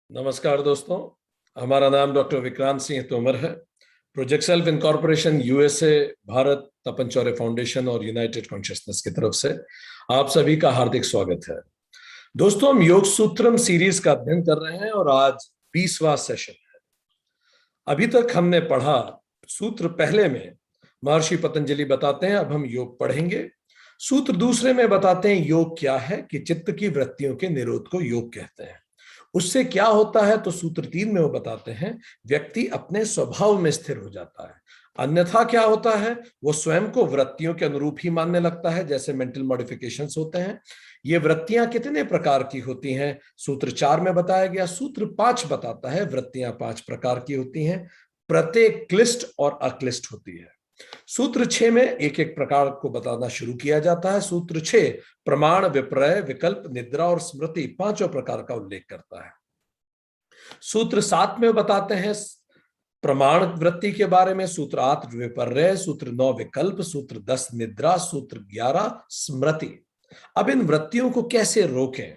नमस्कार दोस्तों, हमारा नाम डॉक्टर विक्रांत सिंह तोमर है। Project self incorporation USA, Bharat, Tapan Chaure foundation और यूनाइटेड कॉन्शियसनेस की तरफ से आप सभी का हार्दिक स्वागत है। दोस्तों, हम योग सूत्रम सीरीज का अध्ययन कर रहे हैं और आज 20वां सेशन है। अभी तक हमने पढ़ा सूत्र पहले में महर्षि पतंजलि बताते हैं, अब हम योग पढ़ेंगे। सूत्र दूसरे में बताते हैं योग क्या है, कि चित्त की वृत्तियों के निरोध को योग कहते हैं। उससे क्या होता है तो सूत्र 3 में वो बताते हैं व्यक्ति अपने स्वभाव में स्थिर हो जाता है। अन्यथा क्या होता है, वो स्वयं को वृत्तियों के अनुरूप ही मानने लगता है, जैसे मेंटल मॉडिफिकेशंस होते हैं। ये वृत्तियां कितने प्रकार की होती हैं सूत्र 4 में बताया गया। सूत्र 5 बताता है वृत्तियां 5 प्रकार की होती हैं, प्रत्येक क्लिष्ट और अक्लिष्ट होती है। सूत्र 6 में एक एक प्रकार को बताना शुरू किया जाता है। सूत्र 6 प्रमाण, विपर्य, विकल्प, निद्रा और स्मृति पांचों प्रकार का उल्लेख करता है। सूत्र 7 में बताते हैं प्रमाण वृत्ति के बारे में। सूत्र 8 विपर्य, सूत्र 9 विकल्प, सूत्र 10 निद्रा, सूत्र 11 स्मृति। अब इन वृत्तियों को कैसे रोकें,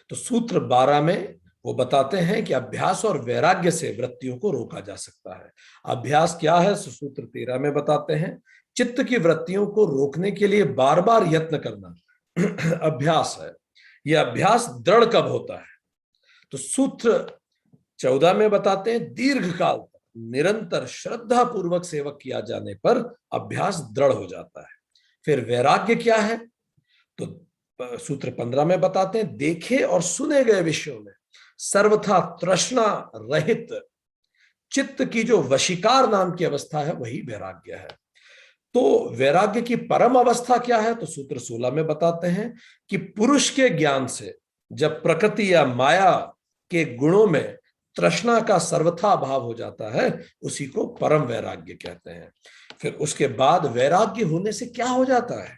तो सूत्र 12 में वो बताते हैं कि अभ्यास और वैराग्य से वृत्तियों को रोका जा सकता है। अभ्यास क्या है, सूत्र 13 में बताते हैं चित्त की वृत्तियों को रोकने के लिए बार बार यत्न करना अभ्यास है। यह अभ्यास दृढ़ कब होता है, तो सूत्र 14 में बताते हैं दीर्घ काल तक निरंतर श्रद्धा पूर्वक सेवक किया जाने पर अभ्यास दृढ़ हो जाता है। फिर वैराग्य क्या है, तो सूत्र 15 में बताते हैं देखे और सुने गए विषयों में सर्वथा तृष्णा रहित चित्त की जो वशीकार नाम की अवस्था है वही वैराग्य है। तो वैराग्य की परम अवस्था क्या है, तो सूत्र 16 में बताते हैं कि पुरुष के ज्ञान से जब प्रकृति या माया के गुणों में तृष्णा का सर्वथा अभाव हो जाता है, उसी को परम वैराग्य कहते हैं। फिर उसके बाद वैराग्य होने से क्या हो जाता है,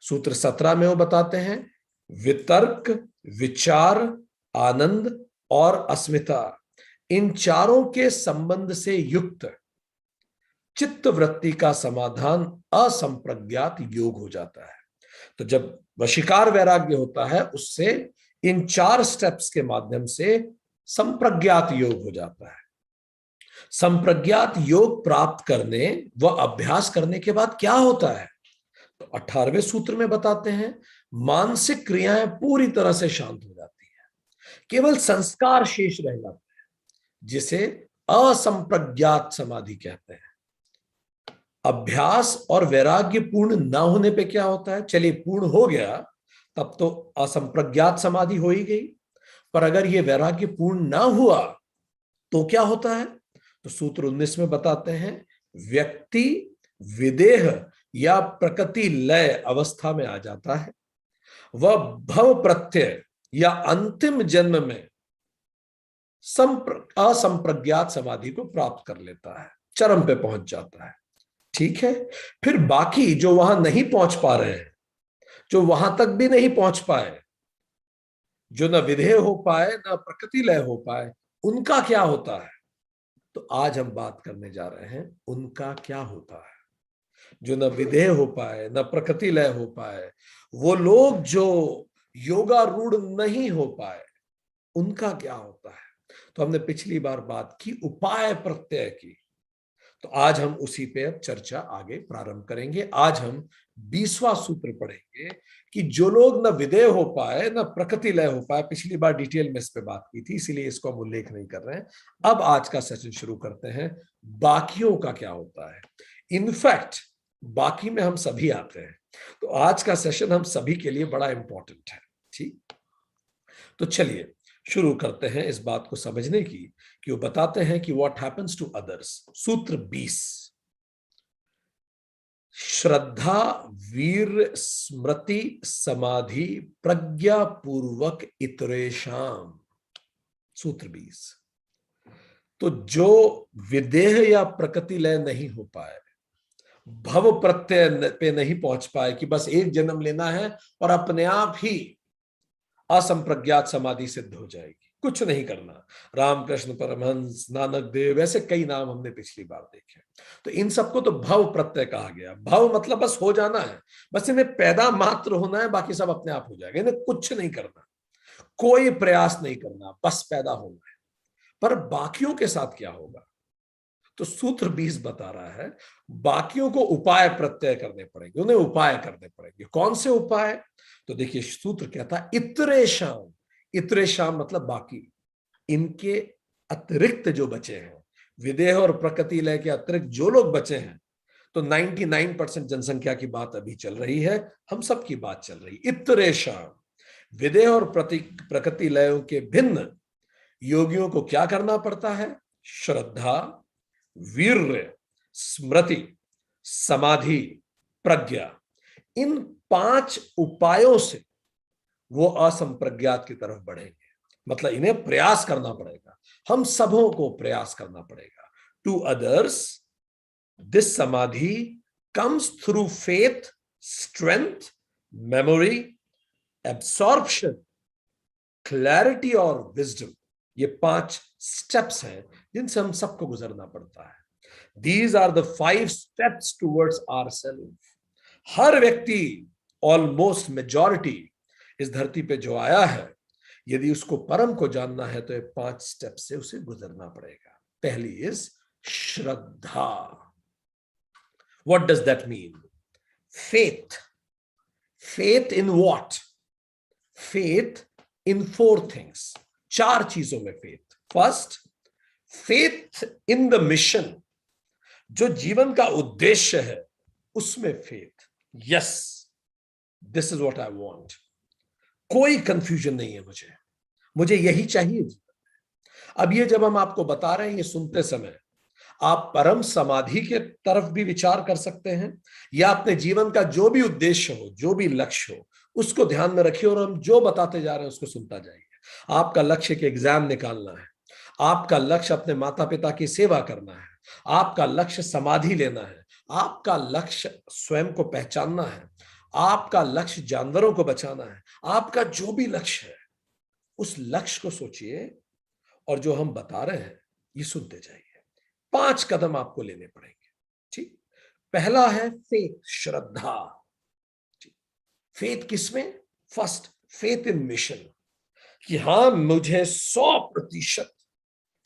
सूत्र 17 में वो बताते हैं वितर्क, विचार, आनंद और अस्मिता, इन चारों के संबंध से युक्त चित्त वृत्ति का समाधान असंप्रज्ञात योग हो जाता है। तो जब वशीकार वैराग्य होता है, उससे इन 4 स्टेप्स के माध्यम से संप्रज्ञात योग हो जाता है। संप्रज्ञात योग प्राप्त करने व अभ्यास करने के बाद क्या होता है, तो 18वें सूत्र में बताते हैं मानसिक क्रियाएं पूरी तरह से शांत हो जाती हैं, केवल संस्कार शेष रह जाते हैं, जिसे असंप्रज्ञात समाधि कहते हैं। अभ्यास और वैराग्य पूर्ण ना होने पे क्या होता है, चलिए पूर्ण हो गया तब तो असंप्रज्ञात समाधि हो ही गई, पर अगर ये वैराग्य पूर्ण ना हुआ तो क्या होता है, तो सूत्र 19 में बताते हैं व्यक्ति विदेह या प्रकृति लय अवस्था में आ जाता है। वह भव प्रत्यय या अंतिम जन्म में असंप्रज्ञात समाधि को प्राप्त कर लेता है, चरम पे पहुंच जाता है। ठीक है, फिर बाकी जो वहां नहीं पहुंच पा रहे हैं, जो वहां तक भी नहीं पहुंच पाए, जो न विधेय हो पाए न प्रकृति लय हो पाए, उनका क्या होता है, तो आज हम बात करने जा रहे हैं उनका क्या होता है। जो न विधेय हो पाए न प्रकृति लय हो पाए, वो लोग जो योगारूढ़ नहीं हो पाए, उनका क्या होता है। तो हमने पिछली बार बात की उपाय प्रत्यय की, तो आज हम उसी पे अब चर्चा आगे प्रारंभ करेंगे। आज हम 20वां सूत्र पढ़ेंगे कि जो लोग न विधेय हो पाए न प्रकृति लय हो पाए, पिछली बार डिटेल में इस पे बात की थी, इसीलिए इसको हम उल्लेख नहीं कर रहे हैं। अब आज का सेशन शुरू करते हैं, बाकियों का क्या होता है। इनफैक्ट बाकी में हम सभी आते हैं, तो आज का सेशन हम सभी के लिए बड़ा इंपॉर्टेंट है। ठीक, तो चलिए शुरू करते हैं इस बात को समझने की कि वो बताते हैं कि व्हाट हैपेंस टू अदर्स। सूत्र 20 श्रद्धा, वीर, स्मृति, समाधि, प्रज्ञा पूर्वक इतरेशाम। सूत्र 20, तो जो विदेह या प्रकृति लय नहीं हो पाए, भव प्रत्यय पे नहीं पहुंच पाए कि बस एक जन्म लेना है और अपने आप ही असंप्रज्ञात समाधि सिद्ध हो जाएगी, कुछ नहीं करना। रामकृष्ण परमहंस, नानक देव, ऐसे कई नाम हमने पिछली बार देखे। तो इन सबको तो भव प्रत्यय कहा गया। भव मतलब बस हो जाना है, बस इन्हें पैदा मात्र होना है, बाकी सब अपने आप हो जाएगा, इन्हें कुछ नहीं करना। कोई प्रयास नहीं करना, बस पैदा होना है। पर बाकियों के साथ क्या होगा? तो सूत्र 20 बता रहा है बाकियों को उपाय प्रत्यय करने पड़ेंगे, उन्हें उपाय करने पड़ेंगे। कौन से उपाय? तो देखिए सूत्र कहता है इतरेशाम। इतरेशाम मतलब बाकी, इनके अतिरिक्त जो बचे हैं, विदेह और प्रकृति लय के अतिरिक्त जो लोग बचे हैं, तो 99% जनसंख्या की बात अभी चल रही है, हम सब की बात चल रही। इतरेशाम, विदेह और प्रकृति लयों के भिन्न योगियों को क्या करना पड़ता है? श्रद्धा, वीर्य, स्मृति, समाधि, प्रज्ञा, इन 5 उपायों से वो असंप्रज्ञात की तरफ बढ़ेंगे। मतलब इन्हें प्रयास करना पड़ेगा, हम सबों को प्रयास करना पड़ेगा। टू अदर्स दिस समाधि comes through faith, strength, memory, absorption, clarity और विजडम। ये 5 स्टेप्स हैं जिनसे हम सबको गुजरना पड़ता है। These are the 5 steps towards ourselves. हर व्यक्ति, ऑलमोस्ट मेजॉरिटी इस धरती पे जो आया है, यदि उसको परम को जानना है तो ये 5 स्टेप से उसे गुजरना पड़ेगा। पहली is Shraddha. What does that mean? Faith. Faith in what? Faith in 4 things. 4 चीजों में faith. First, faith in the mission. जो जीवन का उद्देश्य है उसमें faith. Yes, this is what I want. कोई कंफ्यूजन नहीं है, मुझे यही चाहिए। अब ये जब हम आपको बता रहे हैं, ये सुनते समय आप परम समाधि के तरफ भी विचार कर सकते हैं, या अपने जीवन का जो भी उद्देश्य हो, जो भी लक्ष्य हो, उसको ध्यान में रखिए और हम जो बताते जा रहे हैं उसको सुनता जाइए। आपका लक्ष्य एक एग्जाम निकालना है, आपका लक्ष्य अपने माता पिता की सेवा करना है, आपका लक्ष्य समाधि लेना है, आपका लक्ष्य स्वयं को पहचानना है, आपका लक्ष्य जानवरों को बचाना है, आपका जो भी लक्ष्य है उस लक्ष्य को सोचिए और जो हम बता रहे हैं ये सुनते जाइए। 5 कदम आपको लेने पड़ेंगे। ठीक, पहला है फेथ, श्रद्धा। फेथ किसमें? फर्स्ट, फेथ इन मिशन, कि हां मुझे 100%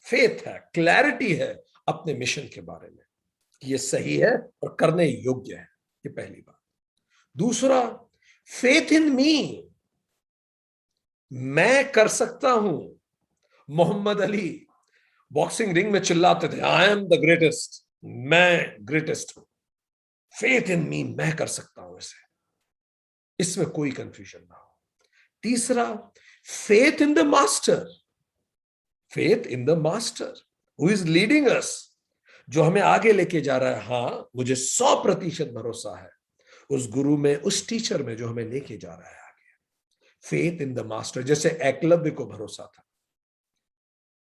फेथ है, क्लैरिटी है अपने मिशन के बारे में, ये सही है और करने योग्य है। ये पहली बात। दूसरा, फेथ इन मी, मैं कर सकता हूं। मोहम्मद अली बॉक्सिंग रिंग में चिल्लाते थे, आई एम द ग्रेटेस्ट, मैं ग्रेटेस्ट हूं। फेथ इन मी, मैं कर सकता हूं इसे, इसमें कोई कंफ्यूजन ना हो। तीसरा, faith in the master. Faith in the master who is leading us, जो हमें आगे लेके जा रहा है। हां, मुझे 100% भरोसा है उस गुरु में, उस टीचर में जो हमें लेके जा रहा है आगे। फेथ इन द मास्टर, जैसे एकलव्य को भरोसा था।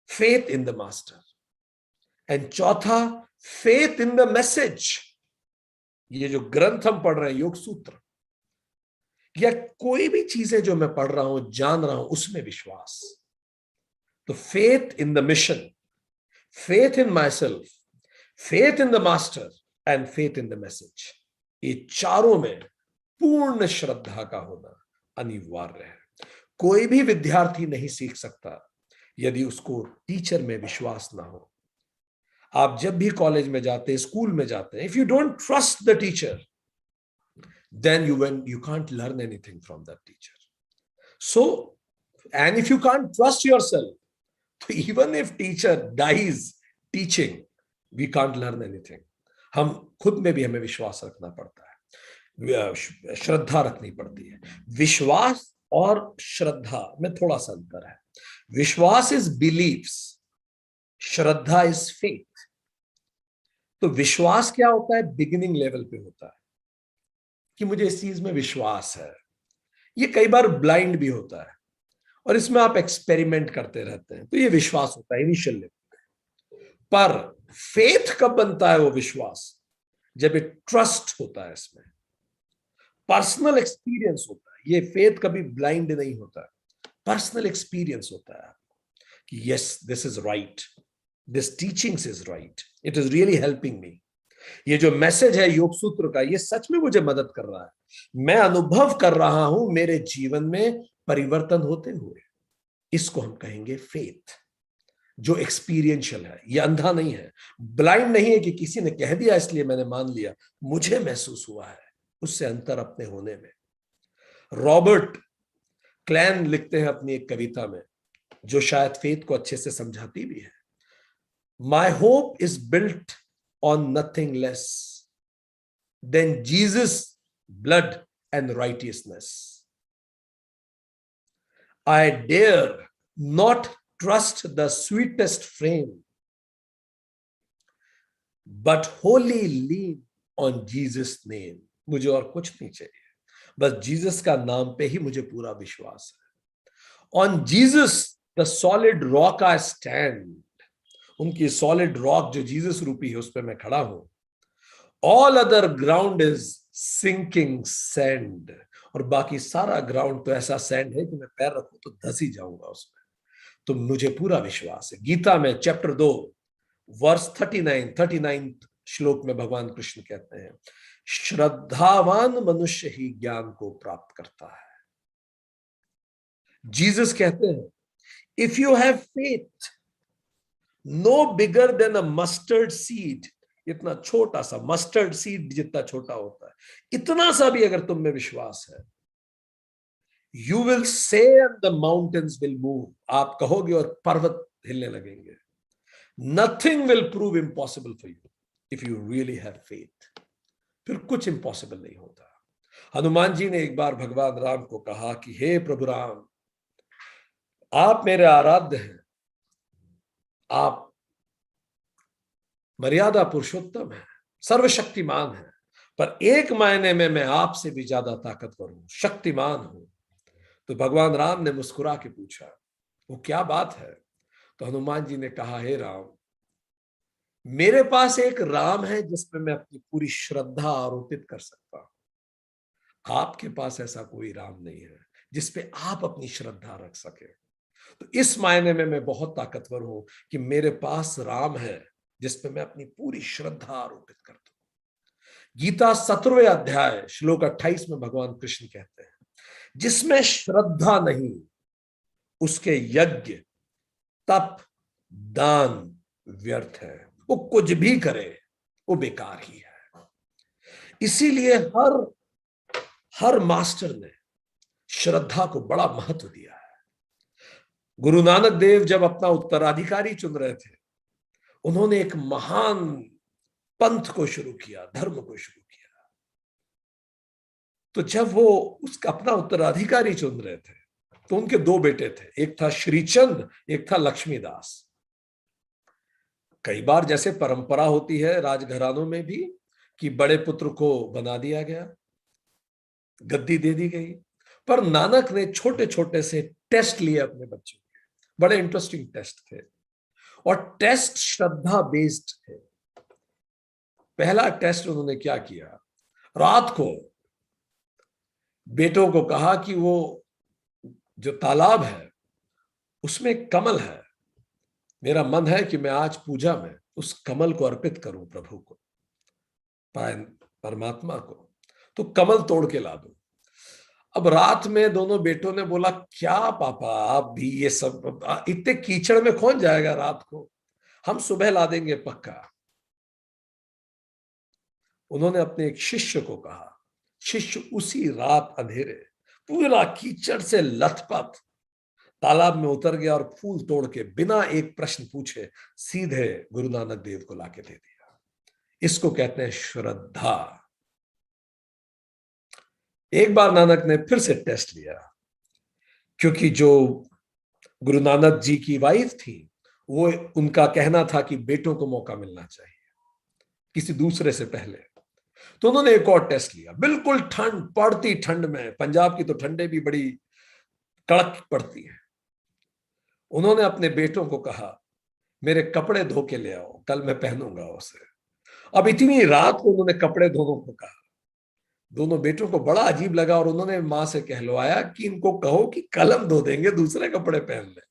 Faith in the master. And चौथा, फेथ इन द मैसेज। ये जो ग्रंथ हम पढ़ रहे हैं, योग सूत्र, या कोई भी चीजें जो मैं पढ़ रहा हूं, जान रहा हूं, उसमें विश्वास। तो faith in the mission, faith in my self, faith in the master and faith in the message, ये चारों में पूर्ण श्रद्धा का होना अनिवार्य है। कोई भी विद्यार्थी नहीं सीख सकता यदि उसको टीचर में विश्वास ना हो। आप जब भी कॉलेज में जाते हैं, स्कूल में जाते हैं, if you don't trust the teacher, then you can't learn anything from that teacher. So, and if you can't trust yourself, so even if teacher dies teaching, we can't learn anything. हम खुद में भी हमें विश्वास रखना पड़ता है, श्रद्धा रखनी पड़ती है। विश्वास और श्रद्धा में थोड़ा सा अंतर है। विश्वास इज बिलीव्स, श्रद्धा इज फेथ। तो विश्वास क्या होता है? बिगिनिंग लेवल पे होता है कि मुझे इस चीज में विश्वास है। ये कई बार ब्लाइंड भी होता है और इसमें आप एक्सपेरिमेंट करते रहते हैं, तो ये विश्वास होता है इनिशियल लेवल। पर फेथ कब बनता है? वो विश्वास जब एक ट्रस्ट होता है, इसमें पर्सनल एक्सपीरियंस होता है। ये फेथ कभी ब्लाइंड नहीं होता है, पर्सनल एक्सपीरियंस होता है कि yes, this is right, this teachings is right, it is really helping me. ये जो मैसेज है योग सूत्र का, ये सच में मुझे मदद कर रहा है। मैं अनुभव कर रहा हूं मेरे जीवन में परिवर्तन होते हुए। इसको हम कहेंगे फेथ, जो एक्सपीरियंशियल है। ये अंधा नहीं है, ब्लाइंड नहीं है कि किसी ने कह दिया इसलिए मैंने मान लिया, मुझे महसूस हुआ है उससे अंतर अपने होने में। रॉबर्ट क्लैन लिखते हैं अपनी एक कविता में, जो शायद फेथ को अच्छे से समझाती भी है। My hope is built on nothing less than Jesus blood and righteousness. I dare not trust the sweetest frame, but wholly lean on Jesus' name. मुझे और कुछ नहीं चाहिए, बस जीसस का नाम पे ही मुझे पूरा विश्वास है। On Jesus, the solid rock I stand. उनकी सॉलिड रॉक जो जीसस रूपी है उस पर मैं खड़ा हूं। All other ground is sinking sand. और बाकी सारा ग्राउंड तो ऐसा सैंड है कि मैं पैर रखूं तो धस ही जाऊंगा उसमें। तो मुझे पूरा विश्वास है। गीता में चैप्टर 2 वर्स 39 श्लोक में भगवान कृष्ण कहते हैं, श्रद्धावान मनुष्य ही ज्ञान को प्राप्त करता है। जीसस कहते हैं, if you have faith no bigger than a mustard seed, इतना छोटा सा मस्टर्ड सीड जितना छोटा होता है, इतना सा भी अगर तुम में विश्वास है, you will say and the mountains will move, आप कहोगे और पर्वत हिलने लगेंगे। Nothing will prove impossible for you if you really have faith. फिर कुछ इम्पॉसिबल नहीं होता। हनुमान जी ने एक बार भगवान राम को कहा कि हे प्रभु राम, आप मेरे आराध्य हैं, आप मर्यादा पुरुषोत्तम है, सर्वशक्तिमान है, पर एक मायने में मैं आपसे भी ज्यादा ताकतवर हूं, शक्तिमान हूं। तो भगवान राम ने मुस्कुरा के पूछा, वो क्या बात है? तो हनुमान जी ने कहा, हे राम, मेरे पास एक राम है जिसपे मैं अपनी पूरी श्रद्धा आरोपित कर सकता हूं। आपके पास ऐसा कोई राम नहीं है जिसपे आप अपनी श्रद्धा रख सके। तो इस मायने में मैं बहुत ताकतवर हूं कि मेरे पास राम है जिसपे मैं अपनी पूरी श्रद्धा आरोपित करता हूं। गीता 17वें अध्याय श्लोक 28 में भगवान कृष्ण कहते हैं, जिसमें श्रद्धा नहीं उसके यज्ञ तप दान व्यर्थ है। वो कुछ भी करे वो बेकार ही है। इसीलिए हर मास्टर ने श्रद्धा को बड़ा महत्व दिया है। गुरु नानक देव जब अपना उत्तराधिकारी चुन रहे थे, उन्होंने एक महान पंथ को शुरू किया, धर्म को शुरू किया। तो जब वो उसका अपना उत्तराधिकारी चुन रहे थे तो उनके दो बेटे थे, एक था श्रीचंद, एक था लक्ष्मीदास। कई बार जैसे परंपरा होती है राजघरानों में भी कि बड़े पुत्र को बना दिया गया, गद्दी दे दी गई, पर नानक ने छोटे छोटे से टेस्ट लिए अपने बच्चों के। बड़े इंटरेस्टिंग टेस्ट थे और टेस्ट श्रद्धा बेस्ड थे। पहला टेस्ट उन्होंने क्या किया, रात को बेटों को कहा कि वो जो तालाब है उसमें कमल है, मेरा मन है कि मैं आज पूजा में उस कमल को अर्पित करूं प्रभु को, परमात्मा को, तो कमल तोड़ के ला दो। अब रात में दोनों बेटों ने बोला, क्या पापा आप भी ये सब, इतने कीचड़ में कौन जाएगा रात को, हम सुबह ला देंगे पक्का। उन्होंने अपने एक शिष्य को कहा, शिष्य उसी रात अंधेरे पूरा कीचड़ से लथपथ तालाब में उतर गया और फूल तोड़ के बिना एक प्रश्न पूछे सीधे गुरु नानक देव को लाके दे दिया। इसको कहते हैं श्रद्धा। एक बार नानक ने फिर से टेस्ट लिया, क्योंकि जो गुरु नानक जी की वाइफ थी वो, उनका कहना था कि बेटों को मौका मिलना चाहिए किसी दूसरे से पहले। तो उन्होंने एक और टेस्ट लिया, बिल्कुल ठंड पड़ती, ठंड में, पंजाब की तो ठंडे भी बड़ी कड़क पड़ती है। उन्होंने अपने बेटों को कहा, मेरे कपड़े धो के ले आओ, कल मैं पहनूंगा उसे। अब इतनी रात को उन्होंने कपड़े धोने को कहा। दोनों बेटों को बड़ा अजीब लगा और उन्होंने मां से कहलवाया कि इनको कहो कि कल हम धो देंगे, दूसरे कपड़े पहन ले।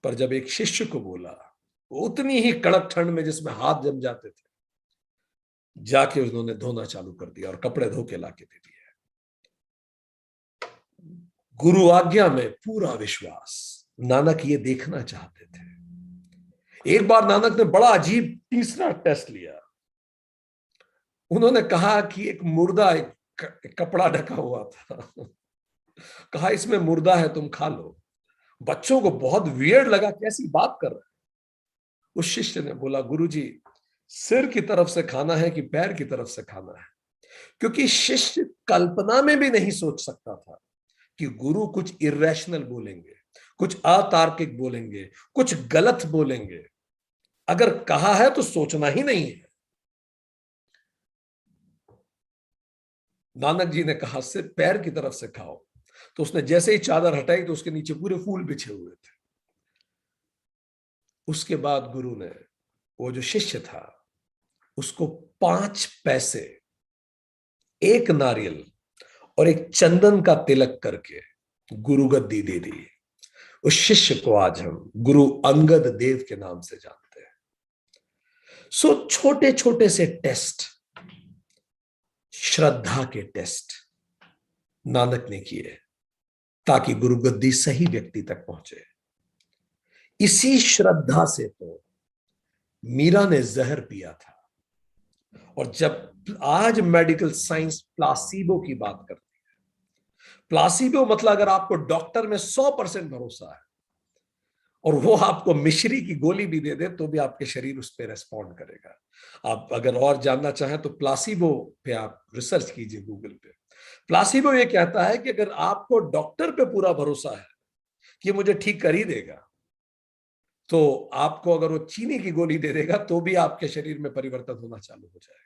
पर जब एक शिष्य को बोला, उतनी ही कड़क ठंड में जिसमें हाथ जम जाते थे, जाके उन्होंने धोना चालू कर दिया और कपड़े धो के लाके दे दिए। गुरु आज्ञा में पूरा विश्वास। नानक ये देखना चाहते थे। एक बार नानक ने बड़ा अजीब तीसरा टेस्ट लिया। उन्होंने कहा कि एक मुर्दा, एक कपड़ा ढका हुआ था, कहा इसमें मुर्दा है, तुम खा लो। बच्चों को बहुत वियर्ड लगा, कैसी बात कर रहे हैं। उस शिष्य ने बोला, गुरुजी, सिर की तरफ से खाना है कि पैर की तरफ से खाना है? क्योंकि शिष्य कल्पना में भी नहीं सोच सकता था कि गुरु कुछ इरेशनल बोलेंगे, कुछ अतार्किक बोलेंगे, कुछ गलत बोलेंगे। अगर कहा है तो सोचना ही नहीं है। नानक जी ने कहा, सिर्फ पैर की तरफ से खाओ। तो उसने जैसे ही चादर हटाई तो उसके नीचे पूरे फूल बिछे हुए थे। उसके बाद गुरु ने, वो जो शिष्य था, उसको 5 पैसे, एक नारियल और एक चंदन का तिलक करके गुरु गद्दी दे दी। उस शिष्य को आज हम गुरु अंगद देव के नाम से जानते हैं। सो छोटे छोटे से टेस्ट, श्रद्धा के टेस्ट नानक ने किए ताकि गुरु गद्दी सही व्यक्ति तक पहुंचे। इसी श्रद्धा से तो मीरा ने जहर पिया था। और जब आज मेडिकल साइंस प्लासीबो की बात करती है, प्लासीबो मतलब अगर आपको डॉक्टर में 100% भरोसा है और वो आपको मिश्री की गोली भी दे दे तो भी आपके शरीर उस पर रेस्पॉन्ड करेगा। आप अगर और जानना चाहें तो प्लासीबो पे आप रिसर्च कीजिए गूगल पे। प्लासीबो ये कहता है कि अगर आपको डॉक्टर पे पूरा भरोसा है कि मुझे ठीक कर ही देगा, तो आपको अगर वो चीनी की गोली दे देगा तो भी आपके शरीर में परिवर्तन होना चालू हो जाएगा।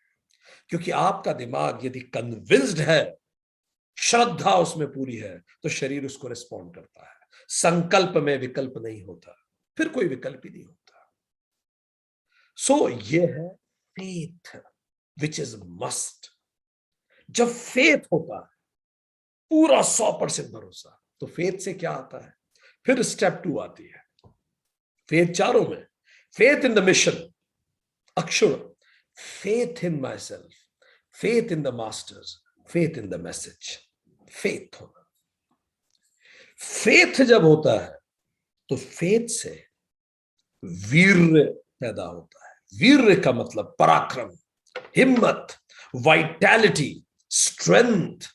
क्योंकि आपका दिमाग यदि कन्विंस्ड है, श्रद्धा उसमें पूरी है, तो शरीर उसको रिस्पॉन्ड करता है। संकल्प में विकल्प नहीं होता, फिर कोई विकल्प ही नहीं होता। सो ये है फेथ विच इज मस्ट। जब फेथ होता है, पूरा 100% भरोसा, तो फेथ से क्या आता है? फिर स्टेप 2 आती है। फेथ चारों में, फेथ इन द मिशन, अक्षुण, faith in my self, faith in the masters, faith in the message. Faith होना, फेथ जब होता है तो फेथ से वीर्य पैदा होता है। वीर्य का मतलब पराक्रम, हिम्मत, वाइटैलिटी, स्ट्रेंथ,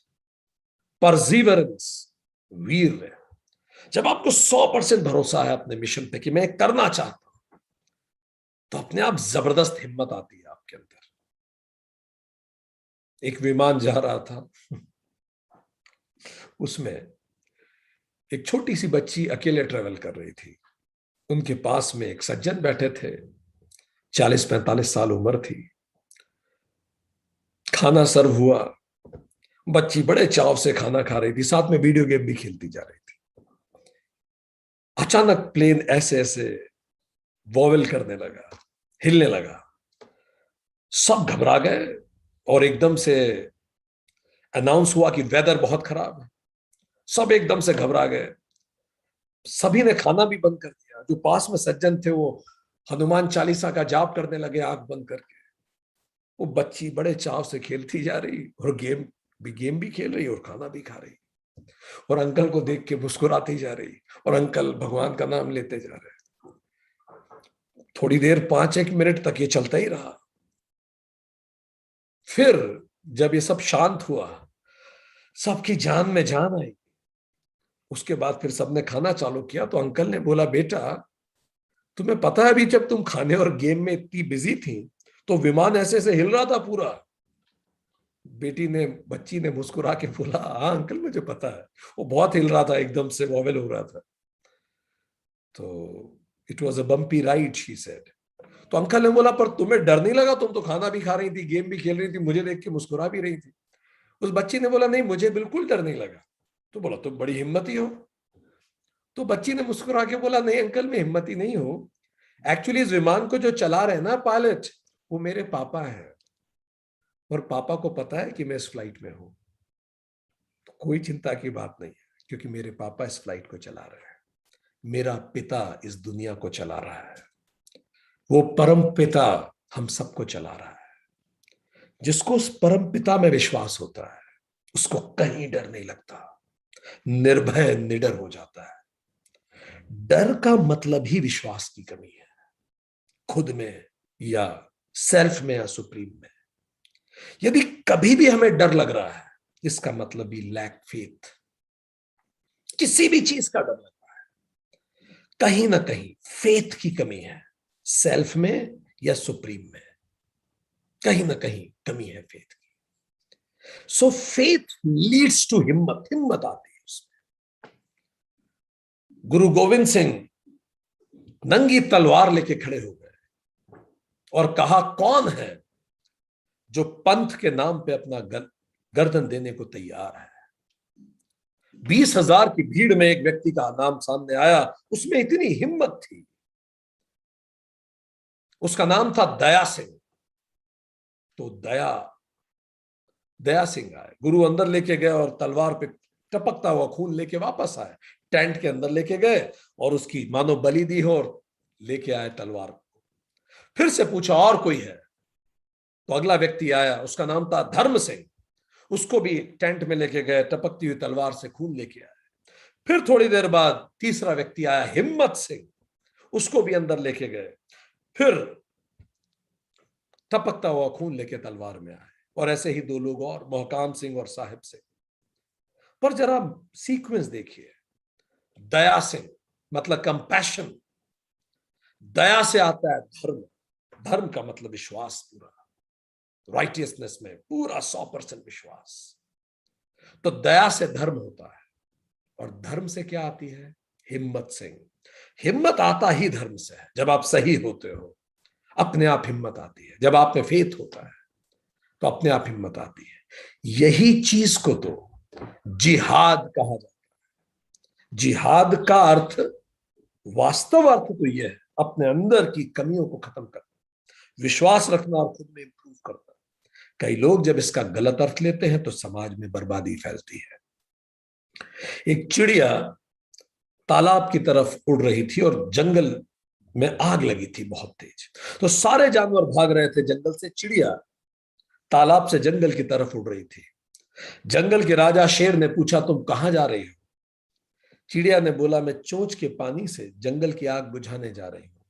परसिवरेंस, वीर्य। जब आपको 100% भरोसा है अपने मिशन पे कि मैं करना चाहता हूं, तो अपने आप जबरदस्त हिम्मत आती है आपके अंदर। एक विमान जा रहा था, उसमें एक छोटी सी बच्ची अकेले ट्रेवल कर रही थी। उनके पास में एक सज्जन बैठे थे, 40-45 साल उम्र थी। खाना सर्व हुआ, बच्ची बड़े चाव से खाना खा रही थी, साथ में वीडियो गेम भी खेलती जा रही थी। अचानक प्लेन ऐसे ऐसे वॉवेल करने लगा, हिलने लगा। सब घबरा गए और एकदम से अनाउंस हुआ कि वेदर बहुत खराब है। सब एकदम से घबरा गए, सभी ने खाना भी बंद कर दिया। जो पास में सज्जन थे वो हनुमान चालीसा का जाप करने लगे आंख बंद करके। वो बच्ची बड़े चाव से खेलती जा रही और गेम भी खेल रही और खाना भी खा रही, और अंकल को देख के मुस्कुराती जा रही, और अंकल भगवान का नाम लेते जा रहे। थोड़ी देर 5-1 मिनट तक ये चलता ही रहा। फिर जब ये सब शांत हुआ, सबकी जान में जान आई, उसके बाद फिर सबने खाना चालू किया। तो अंकल ने बोला, बेटा तुम्हें पता है अभी जब तुम खाने और गेम में इतनी बिजी थी तो विमान ऐसे ऐसे हिल रहा था पूरा? बच्ची ने मुस्कुरा के बोला, हाँ अंकल मुझे पता है, वो बहुत हिल रहा था, एकदम से वॉवेल हो रहा था। तो it was a bumpy ride, she said. तो अंकल ने बोला, पर तुम्हें डर नहीं लगा? तुम तो खाना भी खा रही थी, गेम भी खेल रही थी, मुझे देख के मुस्कुरा भी रही थी। उस बच्ची ने बोला, नहीं मुझे बिल्कुल डर नहीं लगा। तो बोला, तुम बड़ी हिम्मती हो। तो बच्ची ने मुस्कुरा के बोला, नहीं अंकल मैं हिम्मती नहीं हूं, एक्चुअली इस विमान को जो चला रहे हैं ना पायलट, वो मेरे पापा हैं, और पापा को पता है कि मैं इस फ्लाइट में हूं। तो कोई चिंता की बात नहीं है, क्योंकि मेरे पापा इस फ्लाइट को चला रहे हैं। मेरा पिता इस दुनिया को चला रहा है, वो परम पिता हम सबको चला रहा है। जिसको उस परम पिता में विश्वास होता है उसको कहीं डर नहीं लगता। निर्भय निडर हो जाता है। डर का मतलब ही विश्वास की कमी है, खुद में या सेल्फ में या सुप्रीम में। यदि कभी भी हमें डर लग रहा है, इसका मतलब भी लैक फेथ। किसी भी चीज का डर लग रहा है, कहीं ना कहीं फेथ की कमी है, सेल्फ में या सुप्रीम में कहीं ना कहीं कमी है फेथ की। सो फेथ लीड्स टू हिम्मत, हिम्मत आती है उसमें। गुरु गोविंद सिंह नंगी तलवार लेके खड़े हो गए और कहा, कौन है जो पंथ के नाम पे अपना गर्दन देने को तैयार है। 20,000 की भीड़ में एक व्यक्ति का नाम सामने आया, उसमें इतनी हिम्मत थी। उसका नाम था दया सिंह। तो दया सिंह आए, गुरु अंदर लेके गए और तलवार पे टपकता हुआ खून लेके वापस आए, टेंट के अंदर लेके गए और उसकी मानो बलि दी हो और लेके आए तलवार को। फिर से पूछा, और कोई है? तो अगला व्यक्ति आया, उसका नाम था धर्म सिंह। उसको भी टेंट में लेके गए, टपकती हुई तलवार से खून लेके आए। फिर थोड़ी देर बाद तीसरा व्यक्ति आया, हिम्मत सिंह। उसको भी अंदर लेके गए, फिर टपकता हुआ खून लेके तलवार में आए। और ऐसे ही दो लोग और, मोहकाम सिंह और साहिब सिंह। पर जरा सीक्वेंस देखिए, दया सिंह मतलब कंपैशन, दया से आता है धर्म, धर्म का मतलब विश्वास, पूरा राइटियसनेस में पूरा 100% विश्वास। तो दया से धर्म होता है, और धर्म से क्या आती है? हिम्मत सिंह। हिम्मत आता ही धर्म से है। जब आप सही होते हो, अपने आप हिम्मत आती है। जब आप में फेथ होता है, तो अपने आप हिम्मत आती है। यही चीज को तो जिहाद कहा जाता है। जिहाद का अर्थ, वास्तव अर्थ तो यह है, अपने अंदर की कमियों को खत्म करना, विश्वास रखना और खुद में इंप्रूव करना। कई लोग जब इसका गलत अर्थ लेते हैं तो समाज में बर्बादी फैलती है। एक चिड़िया तालाब की तरफ उड़ रही थी और जंगल में आग लगी थी बहुत तेज। तो सारे जानवर भाग रहे थे जंगल से, चिड़िया तालाब से जंगल की तरफ उड़ रही थी। जंगल के राजा शेर ने पूछा, तुम कहां जा रही हो? चिड़िया ने बोला, मैं चोंच के पानी से जंगल की आग बुझाने जा रही हूं।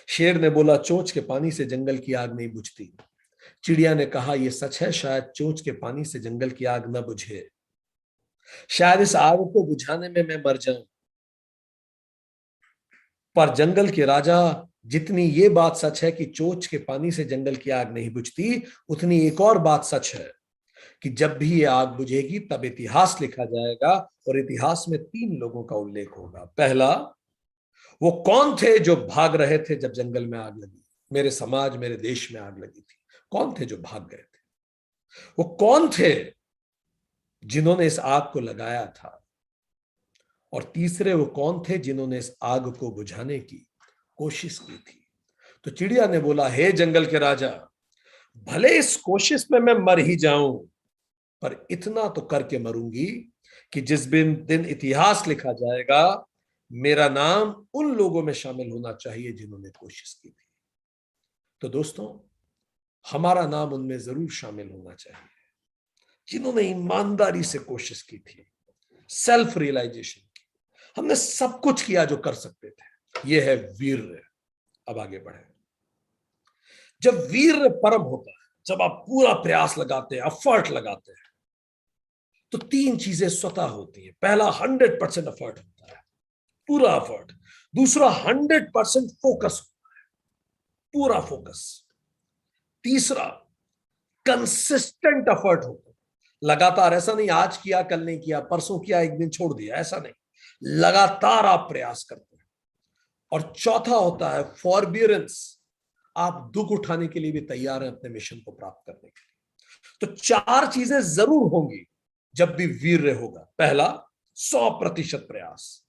शेर ने बोला, चोंच के पानी से जंगल की आग नहीं बुझती। चिड़िया ने कहा, यह सच है, शायद चोंच के पानी से जंगल की आग न बुझे, शायद इस आग को बुझाने में मैं मर जाऊं। पर जंगल के राजा, जितनी ये बात सच है कि चोंच के पानी से जंगल की आग नहीं बुझती, उतनी एक और बात सच है कि जब भी ये आग बुझेगी तब इतिहास लिखा जाएगा, और इतिहास में 3 लोगों का उल्लेख होगा। पहला, वो कौन थे जो भाग रहे थे जब जंगल में आग लगी, मेरे समाज मेरे देश में आग लगी थी, कौन थे जो भाग गए थे? वो कौन थे जिन्होंने इस आग को लगाया था? और तीसरे, वो कौन थे जिन्होंने इस आग को बुझाने की कोशिश की थी? तो चिड़िया ने बोला, हे जंगल के राजा, भले इस कोशिश में मैं मर ही जाऊं, पर इतना तो करके मरूंगी कि जिस दिन इतिहास लिखा जाएगा, मेरा नाम उन लोगों में शामिल होना चाहिए जिन्होंने कोशिश की थी। तो दोस्तों, हमारा नाम उनमें जरूर शामिल होना चाहिए जिन्होंने ईमानदारी से कोशिश की थी, सेल्फ रियलाइजेशन की। हमने सब कुछ किया जो कर सकते थे। यह है वीर। अब आगे बढ़े। जब वीर परम होता है, जब आप पूरा प्रयास लगाते हैं, एफर्ट लगाते हैं, तो 3 चीजें स्वतः होती है। पहला, 100% एफर्ट होता है, पूरा एफर्ट। दूसरा, 100% फोकस होता है, पूरा फोकस। तीसरा, कंसिस्टेंट एफर्ट होता है, लगातार। ऐसा नहीं आज किया कल नहीं किया, परसों किया एक दिन छोड़ दिया, ऐसा नहीं, लगातार आप प्रयास करते हैं। और चौथा होता है फॉरबियरेंस, आप दुख उठाने के लिए भी तैयार हैं अपने मिशन को प्राप्त करने के लिए। तो 4 चीजें जरूर होंगी जब भी वीर्य होगा। पहला, 100% प्रयास,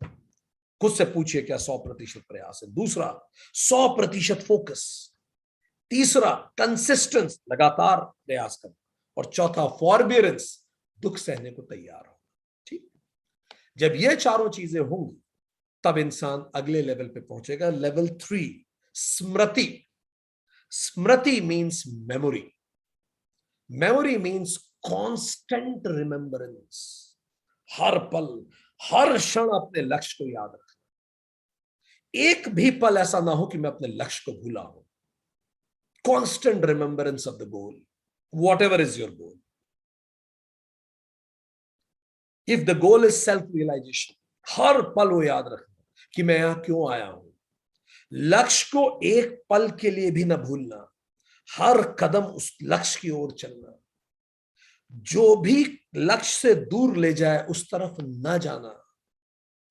खुद से पूछिए क्या 100% प्रयास है? दूसरा, 100% फोकस। तीसरा, कंसिस्टेंस, लगातार प्रयास करना। और चौथा, फॉरबियरेंस, दुख सहने को तैयार हो। ठीक, जब ये चारों चीजें होंगी, तब इंसान अगले लेवल पे पहुंचेगा, लेवल 3, स्मृति। स्मृति means memory. Memory means constant remembrance, हर पल हर क्षण अपने लक्ष्य को याद रखना, एक भी पल ऐसा ना हो कि मैं अपने लक्ष्य को भूला हूं। Constant remembrance of the goal, whatever is your goal. If the goal is self realization, हर पल वो याद रखना कि मैं यहां क्यों आया हूं। लक्ष्य को एक पल के लिए भी ना भूलना, हर कदम उस लक्ष्य की ओर चलना। जो भी लक्ष्य से दूर ले जाए उस तरफ न जाना।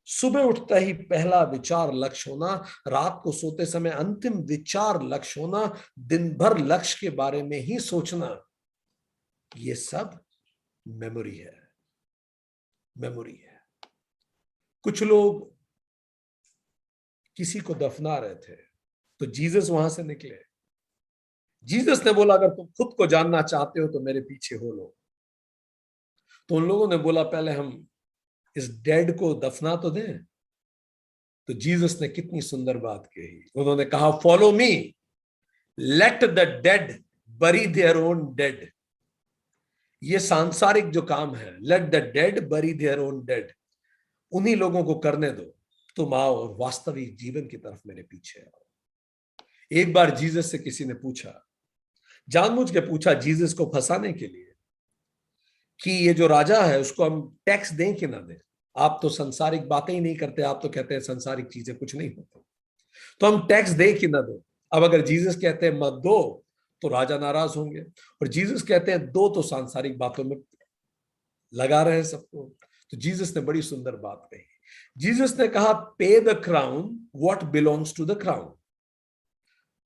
सुबह उठता ही पहला विचार लक्ष्य होना, रात को सोते समय अंतिम विचार लक्ष्य होना, दिन भर लक्ष्य के बारे में ही सोचना। ये सब मेमोरी है, मेमोरी है। कुछ लोग किसी को दफना रहे थे तो जीसस वहां से निकले। जीसस ने बोला अगर तुम खुद को जानना चाहते हो तो मेरे पीछे हो लो। तो उन लोगों ने बोला पहले हम इस डेड को दफना तो दें। तो जीसस ने कितनी सुंदर बात कही, उन्होंने कहा follow me, let the dead बरी देयर ओन डेड। ये सांसारिक जो काम है, लेट द डेड बरी देयर ओन डेड, उन्हीं लोगों को करने दो। तुम आओ और वास्तविक जीवन की तरफ मेरे पीछे आओ। एक बार जीसस से किसी ने पूछा, जानबूझ के पूछा जीसस को फंसाने के लिए, कि ये जो राजा है उसको हम टैक्स दें कि ना दें। आप तो संसारिक बातें ही नहीं करते, आप तो कहते हैं संसारिक चीजें कुछ नहीं होती, तो हम टैक्स दें कि ना दें। अब अगर जीसस कहते हैं मत दो तो राजा नाराज होंगे, और जीसस कहते हैं दो तो सांसारिक बातों में लगा रहे हैं सबको। तो जीसस ने बड़ी सुंदर बात कही। जीसस ने कहा pay the crown what belongs to the crown.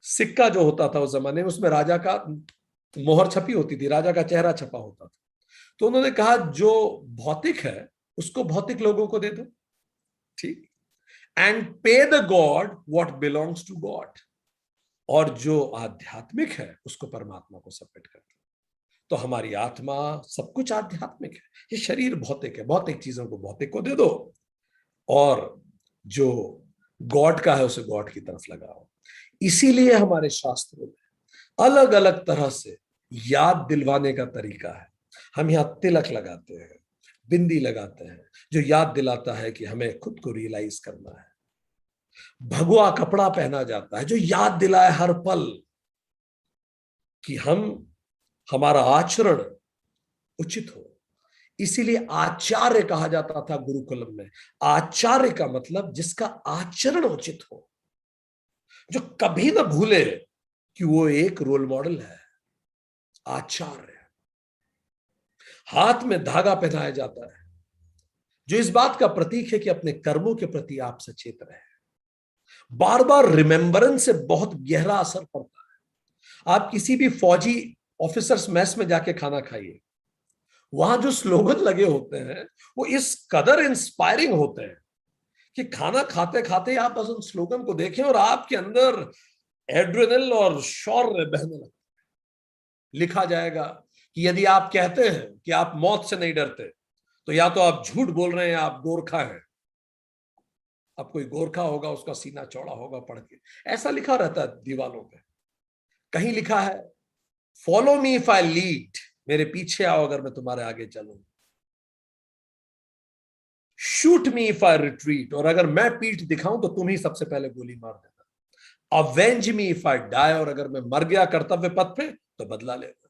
सिक्का जो होता था उस जमाने में, उसमें राजा का मोहर छपी होती थी, राजा का चेहरा छपा होता था। तो उन्होंने कहा जो भौतिक है उसको भौतिक लोगों को दे दो, ठीक, and pay the God what belongs to God, और जो आध्यात्मिक है उसको परमात्मा को सबमिट कर दो। तो हमारी आत्मा सब कुछ आध्यात्मिक है, ये शरीर भौतिक है, भौतिक चीजों को भौतिक को दे दो, और जो गॉड का है उसे गॉड की तरफ लगाओ। इसीलिए हमारे शास्त्रों में अलग अलग तरह से याद दिलवाने का तरीका है। हम यहाँ तिलक लगाते हैं, बिंदी लगाते हैं, जो याद दिलाता है कि हमें खुद को रियलाइज करना है। भगवा कपड़ा पहना जाता है जो याद दिलाए हर पल कि हमारा आचरण उचित हो। इसीलिए आचार्य कहा जाता था गुरुकुलम में। आचार्य का मतलब जिसका आचरण उचित हो, जो कभी ना भूले कि वो एक रोल मॉडल है। आचार्य। हाथ में धागा पहनाया जाता है जो इस बात का प्रतीक है कि अपने कर्मों के प्रति आप सचेत रहे। बार बार रिमेम्बरेंस से बहुत गहरा असर पड़ता है। आप किसी भी फौजी ऑफिसर्स मैस में जाके खाना खाइए, वहां जो स्लोगन लगे होते हैं वो इस कदर इंस्पायरिंग होते हैं कि खाना खाते खाते आप बस उन स्लोगन को देखें और आपके अंदर एड्रेनल और शौर्य बहने लगता है। लिखा जाएगा कि यदि आप कहते हैं कि आप मौत से नहीं डरते तो या तो आप झूठ बोल रहे हैं या आप गोरखा हैं। अब कोई गोरखा होगा उसका सीना चौड़ा होगा पढ़ के, ऐसा लिखा रहता है दीवालों पे। कहीं लिखा है follow me if I lead, मेरे पीछे आओ अगर मैं तुम्हारे आगे चलूं। Shoot me if I retreat, और अगर मैं पीठ दिखाऊं तो तुम ही सबसे पहले गोली मार देना। Avenge me if I die, और अगर मैं मर गया कर्तव्य पथ पे तो बदला लेना।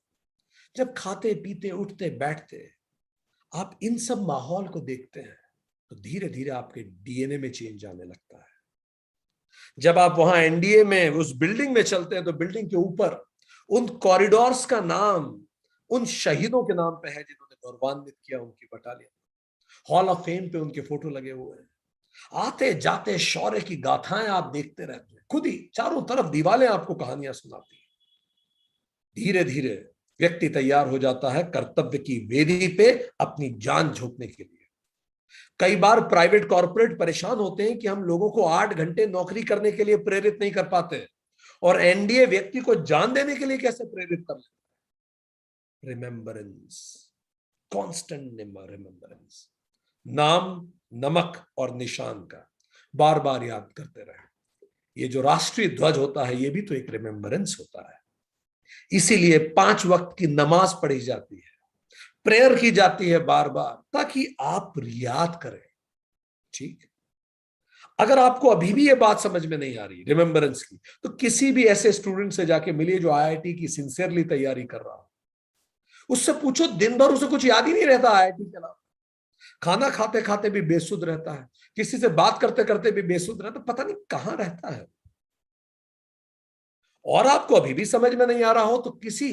जब खाते पीते उठते बैठते आप इन सब माहौल को देखते हैं तो धीरे धीरे आपके डीएनए में चेंज आने लगता है। जब आप वहां एनडीए में उस बिल्डिंग में चलते हैं तो बिल्डिंग के ऊपर उन कॉरिडोर्स का नाम उन शहीदों के नाम पे है जिन्होंने गौरवान्वित किया उनकी बटालियन। हॉल ऑफ फेम पे उनके फोटो लगे हुए हैं। आते जाते शौर्य की गाथाएं आप देखते रहते हैं, खुद ही चारों तरफ दीवारें आपको कहानियां सुनाती हैं। धीरे धीरे व्यक्ति तैयार हो जाता है कर्तव्य की वेदी पे अपनी जान झोंकने के लिए। कई बार प्राइवेट कॉर्पोरेट परेशान होते हैं कि हम लोगों को 8 घंटे नौकरी करने के लिए प्रेरित नहीं कर पाते, और एनडीए व्यक्ति को जान देने के लिए कैसे प्रेरित कर लेता है। रिमेंबरेंस, कांस्टेंट रिमेंबरेंस, नाम, नमक और निशान का बार बार याद करते रहे। ये जो राष्ट्रीय ध्वज होता है ये भी तो एक रिमेंबरेंस होता है। इसीलिए 5 वक्त की नमाज पढ़ी जाती है, प्रेयर की जाती है बार बार, ताकि आप याद करें ठीक। अगर आपको अभी भी ये बात समझ में नहीं आ रही रिमेम्बरेंस की, तो किसी भी ऐसे स्टूडेंट से जाके मिलिए जो आईआईटी की सिंसियरली तैयारी कर रहा हो, उससे पूछो, दिन भर उसे कुछ याद ही नहीं रहता आईआईटी के अलावा, खाना खाते खाते भी बेसुध रहता है, किसी से बात करते करते भी बेसुध रहता, पता नहीं कहां रहता है। और आपको अभी भी समझ में नहीं आ रहा हो तो किसी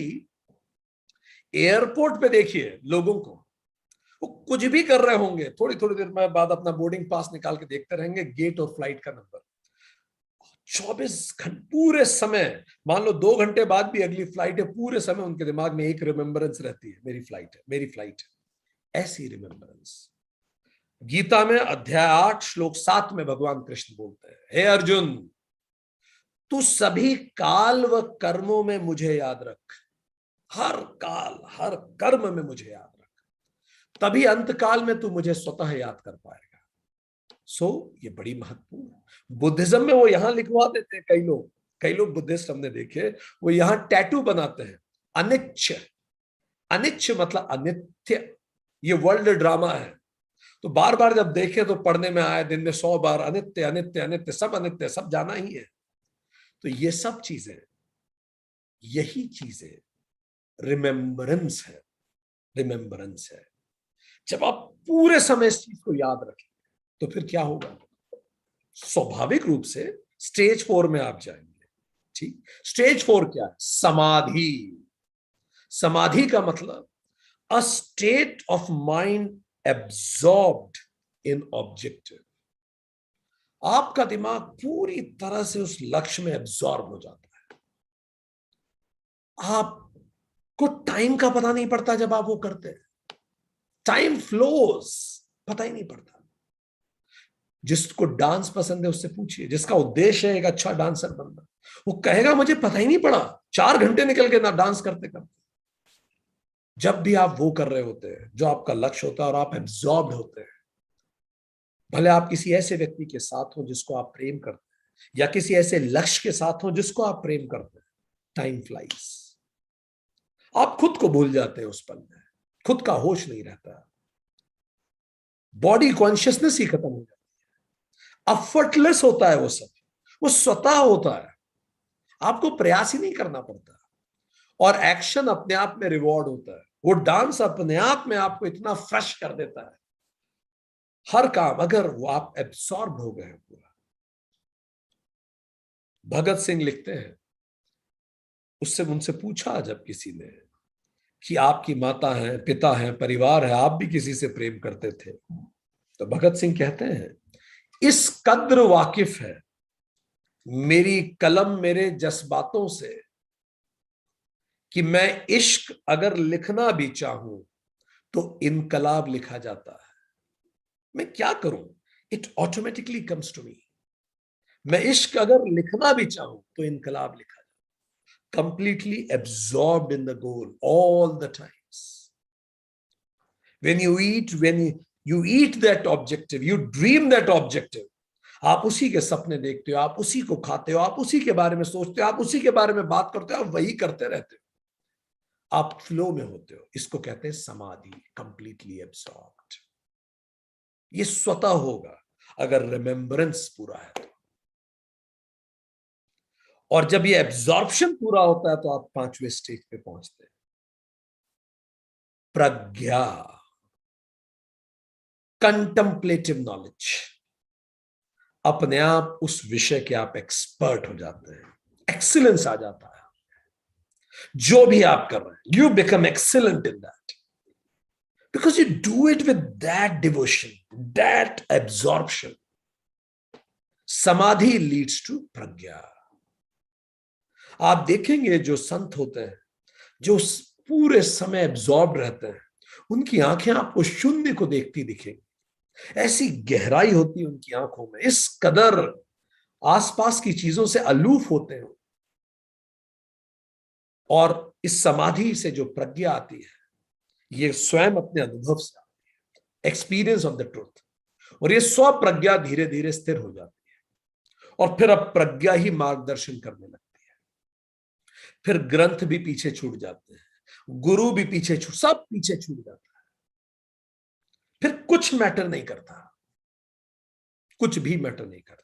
एयरपोर्ट पे देखिए लोगों को, वो कुछ भी कर रहे होंगे, थोड़ी थोड़ी देर में बाद अपना बोर्डिंग पास निकाल के देखते रहेंगे गेट और फ्लाइट का नंबर। 24 घंटे पूरे समय, मान लो 2 घंटे बाद भी अगली फ्लाइट है, पूरे समय उनके दिमाग में एक रिमेम्बरेंस रहती है, मेरी फ्लाइट है, मेरी फ्लाइट है। ऐसी रिमेम्बरेंस गीता में अध्याय 8 श्लोक 7 में भगवान कृष्ण बोलते हैं, हे अर्जुन, तू सभी काल व कर्मों में मुझे याद रख, हर काल हर कर्म में मुझे याद रख, तभी अंत काल में तू मुझे स्वतः याद कर पाएगा। ये बड़ी महत्वपूर्ण। बुद्धिज्म में वो यहां लिखवा देते हैं, कई लोग बुद्धिस्ट हमने देखे, वो यहां टैटू बनाते हैं, अनिच्छ। अनिच्छ मतलब अनित्य। ये वर्ल्ड ड्रामा है, तो बार बार जब देखे तो पढ़ने में आए दिन में 100 बार अनित्य अनित्य अनित्य, सब अनित्य, सब जाना ही है। तो ये सब चीजें, यही चीजें रिमेम्बरेंस है। रिमेम्बरेंस है। जब आप पूरे समय इस चीज को याद रखें तो फिर क्या होगा, स्वाभाविक रूप से स्टेज 4 में आप जाएंगे। ठीक। स्टेज 4 क्या है? समाधि। समाधि का मतलब a state of mind absorbed in objective. आपका दिमाग पूरी तरह से उस लक्ष्य में एब्सॉर्ब हो जाता है, आपको टाइम का पता नहीं पड़ता जब आप वो करते हैं, टाइम फ्लोज, पता ही नहीं पड़ता। जिसको डांस पसंद है उससे पूछिए, जिसका उद्देश्य है एक अच्छा डांसर बनना, वो कहेगा मुझे पता ही नहीं पड़ा, 4 घंटे निकल गए ना डांस करते करते। जब भी आप वो कर रहे होते हैं जो आपका लक्ष्य होता है और आप एब्सॉर्ब्ड होते हैं, भले आप किसी ऐसे व्यक्ति के साथ हो जिसको आप प्रेम करते हैं, या किसी ऐसे लक्ष्य के साथ हो जिसको आप प्रेम करते हैं, टाइम फ्लाइज। आप खुद को भूल जाते हैं उस पल में, खुद का होश नहीं रहता, बॉडी कॉन्शियसनेस ही खत्म हो जाती है। एफर्टलेस होता है वो सब, वो स्वतः होता है, आपको प्रयास ही नहीं करना पड़ता, और एक्शन अपने आप में रिवॉर्ड होता है। वो डांस अपने आप में आपको इतना फ्रेश कर देता है, हर काम, अगर वो आप एब्सॉर्ब हो गए पूरा। भगत सिंह लिखते हैं, उससे उनसे पूछा जब किसी ने कि आपकी माता है, पिता है, परिवार है, आप भी किसी से प्रेम करते थे, तो भगत सिंह कहते हैं, इस कद्र वाकिफ है मेरी कलम मेरे जज्बातों से कि मैं इश्क अगर लिखना भी चाहूं तो इनकलाब लिखा जाता है। मैं क्या करूं, it automatically comes to me. मैं इश्क अगर लिखना भी चाहूं तो इनकलाब लिखा जाता, completely absorbed in the goal all the times. when you eat that objective, you dream that objective, आप उसी के सपने देखते हो, आप उसी को खाते हो, आप उसी के बारे में सोचते हो, आप उसी के बारे में बात करते हो, आप वही करते रहते हो, आप फ्लो में होते हो। इसको कहते हैं समाधि, कंप्लीटली एब्सॉर्ब्ड। ये स्वतः होगा अगर रिमेम्बरेंस पूरा है तो। और जब ये एब्सॉर्प्शन पूरा होता है तो आप 5वें स्टेज पे पहुंचते हैं, प्रज्ञा, कंटेम्पलेटिव नॉलेज। अपने आप उस विषय के आप एक्सपर्ट हो जाते हैं, एक्सीलेंस आ जाता है। जो भी आप कर रहे हैं, you become excellent in that, because you do it with that devotion, that absorption. समाधि लीड्स टू प्रज्ञा। आप देखेंगे जो संत होते हैं, जो पूरे समय एब्सॉर्ब रहते हैं, उनकी आंखें आपको शून्य को देखती दिखेंगी, ऐसी गहराई होती है उनकी आंखों में, इस कदर आसपास की चीजों से अलूफ होते हैं। और इस समाधि से जो प्रज्ञा आती है, ये स्वयं अपने अनुभव से आती है, एक्सपीरियंस ऑफ द ट्रूथ। और ये स्व प्रज्ञा धीरे धीरे स्थिर हो जाती है, और फिर अब प्रज्ञा ही मार्गदर्शन करने लगती है। फिर ग्रंथ भी पीछे छूट जाते हैं, गुरु भी पीछे छूट, सब पीछे छूट जाता है, फिर कुछ मैटर नहीं करता। कुछ भी मैटर नहीं करता।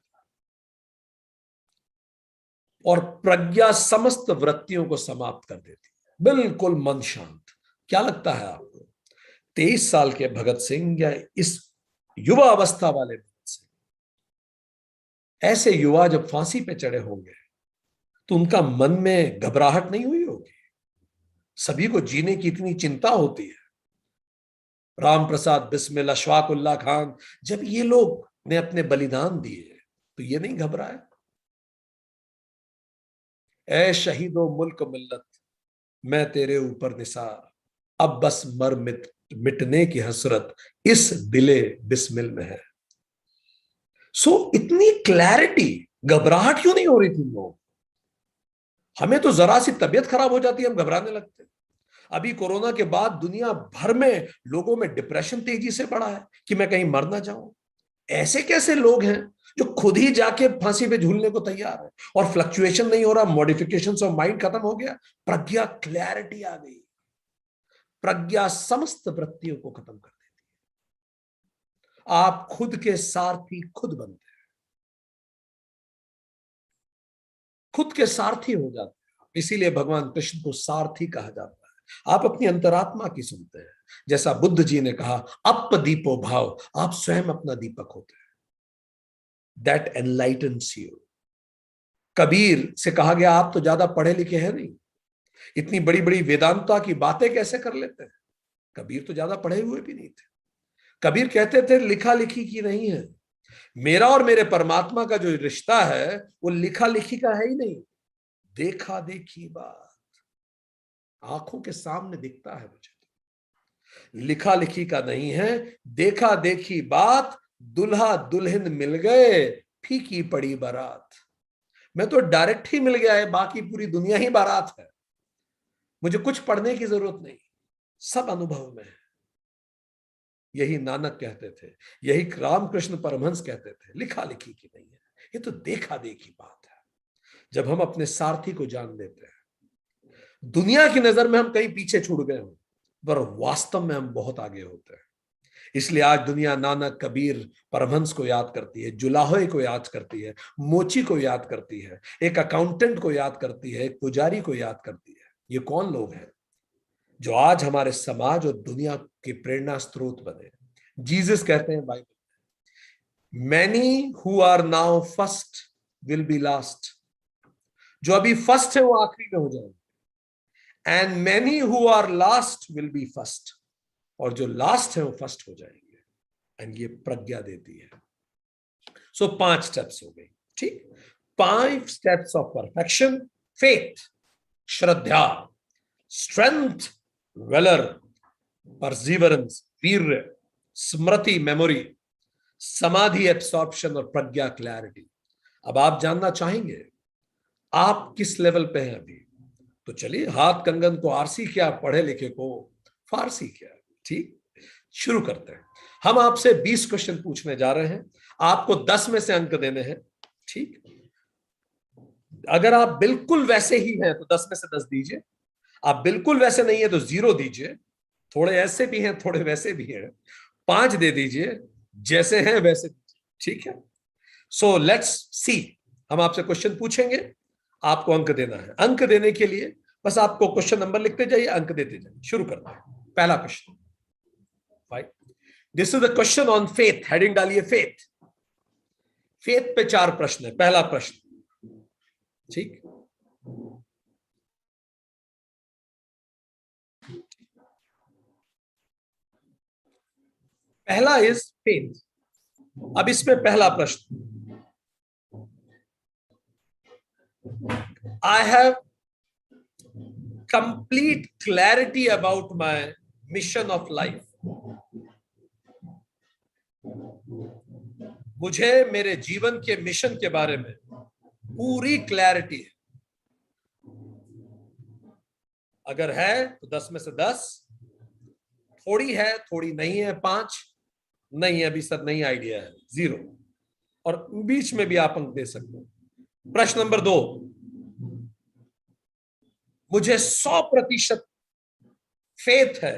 और प्रज्ञा समस्त वृत्तियों को समाप्त कर देती है, बिल्कुल मन शांत। क्या लगता है आपको 23 साल के भगत सिंह या इस युवा अवस्था वाले भगत सिंह, ऐसे युवा जब फांसी पे चढ़े होंगे तो उनका मन में घबराहट नहीं हुई होगी? सभी को जीने की इतनी चिंता होती है। राम प्रसाद बिस्मिल, अशफाक उल्लाह खान, जब ये लोग ने अपने बलिदान दिए तो ये नहीं घबराए? ऐ शहीदो मुल्क मिल्लत, मैं तेरे ऊपर निसार, अब बस मर मिटने की हसरत इस दिले बिस्मिल में है। इतनी क्लैरिटी, घबराहट क्यों नहीं हो रही थी लोग? हमें तो जरा सी तबीयत खराब हो जाती है, हम घबराने लगते हैं। अभी कोरोना के बाद दुनिया भर में लोगों में डिप्रेशन तेजी से बढ़ा है कि मैं कहीं मर ना जाऊं। ऐसे कैसे लोग हैं जो खुद ही जाके फांसी पे झूलने को तैयार है? और फ्लक्चुएशन नहीं हो रहा, मॉडिफिकेशन ऑफ माइंड खत्म हो गया, प्रज्ञा, क्लैरिटी आ गई। प्रज्ञा समस्त वृत्तियों को खत्म कर देती है। आप खुद के सारथी खुद बनते हैं, खुद के सारथी हो जाते हैं। इसीलिए भगवान कृष्ण को सारथी कहा जाता है। आप अपनी अंतरात्मा की सुनते हैं। जैसा बुद्ध जी ने कहा, अप दीपो भाव, आप स्वयं अपना दीपक होते हैं। That एनलाइटन्स you. कबीर से कहा गया, आप तो ज्यादा पढ़े लिखे हैं नहीं, इतनी बड़ी बड़ी वेदांता की बातें कैसे कर लेते हैं? कबीर तो ज्यादा पढ़े हुए भी नहीं थे। कबीर कहते थे, लिखा लिखी की नहीं है, मेरा और मेरे परमात्मा का जो रिश्ता है वो लिखा लिखी का है ही नहीं, देखा देखी बात, आंखों के सामने दिखता है मुझे, लिखा लिखी का नहीं है, देखा देखी बात, दुल्हा दुल्हन मिल गए, फीकी पड़ी बारात। मैं तो डायरेक्ट ही मिल गया है, बाकी पूरी दुनिया ही बारात है, मुझे कुछ पढ़ने की जरूरत नहीं, सब अनुभव में है। यही नानक कहते थे, यही रामकृष्ण परमहंस कहते थे, लिखा लिखी की नहीं है, ये तो देखा देखी बात है। जब हम अपने सारथी को जान लेते हैं, दुनिया की नजर में हम कहीं पीछे छूट गए हो, पर वास्तव में हम बहुत आगे होते हैं। इसलिए आज दुनिया नानक, कबीर, परमहंस को याद करती है, जुलाहे को याद करती है, मोची को याद करती है, एक अकाउंटेंट को याद करती है, एक पुजारी को याद करती है। ये कौन लोग हैं जो आज हमारे समाज और दुनिया के प्रेरणा स्रोत बने? जीसस कहते हैं बाइबल में, many who are now first will be last. जो अभी फर्स्ट है वो आखिरी में हो जाएंगे, and many who are last will be first, और जो लास्ट है वो फर्स्ट हो जाएंगे। एंड ये प्रज्ञा देती है। सो 5 स्टेप्स हो गई, ठीक? 5 स्टेप्स ऑफ परफेक्शन: फेथ, श्रद्धा, स्ट्रेंथ, वेलर, परसिवरेंस, वीर्य, स्मृति, मेमोरी, समाधि, एब्सॉर्प्शन, और प्रज्ञा, क्लैरिटी। अब आप जानना चाहेंगे आप किस लेवल पे हैं अभी? तो चलिए, हाथ कंगन को आरसी क्या, पढ़े लिखे को फारसी क्या। ठीक, शुरू करते हैं। हम आपसे 20 क्वेश्चन पूछने जा रहे हैं, आपको 10 में से अंक देने हैं। ठीक, अगर आप बिल्कुल वैसे ही हैं तो 10 में से 10 दीजिए, आप बिल्कुल वैसे नहीं है तो 0 दीजिए, थोड़े ऐसे भी हैं थोड़े वैसे भी हैं 5 दे दीजिए, जैसे हैं वैसे दीजिए। ठीक है, सो लेट्स सी। हम आपसे क्वेश्चन पूछेंगे, आपको अंक देना है। अंक देने के लिए बस आपको क्वेश्चन नंबर लिखते जाइए, अंक देते जाइए। शुरू करते हैं। पहला question, this is the question on faith. Heading डालिए फेथ। फेथ पे 4 प्रश्न है। पहला प्रश्न, ठीक, पहला इज फेथ। अब इसमें पहला प्रश्न, I have complete clarity about my mission of life. मुझे मेरे जीवन के मिशन के बारे में पूरी क्लैरिटी है। अगर है तो 10 में से 10, थोड़ी है थोड़ी नहीं है 5, नहीं है अभी सर नहीं आइडिया है 0, और बीच में भी आप अंक दे सकते हैं। प्रश्न नंबर 2, मुझे 100% फेथ है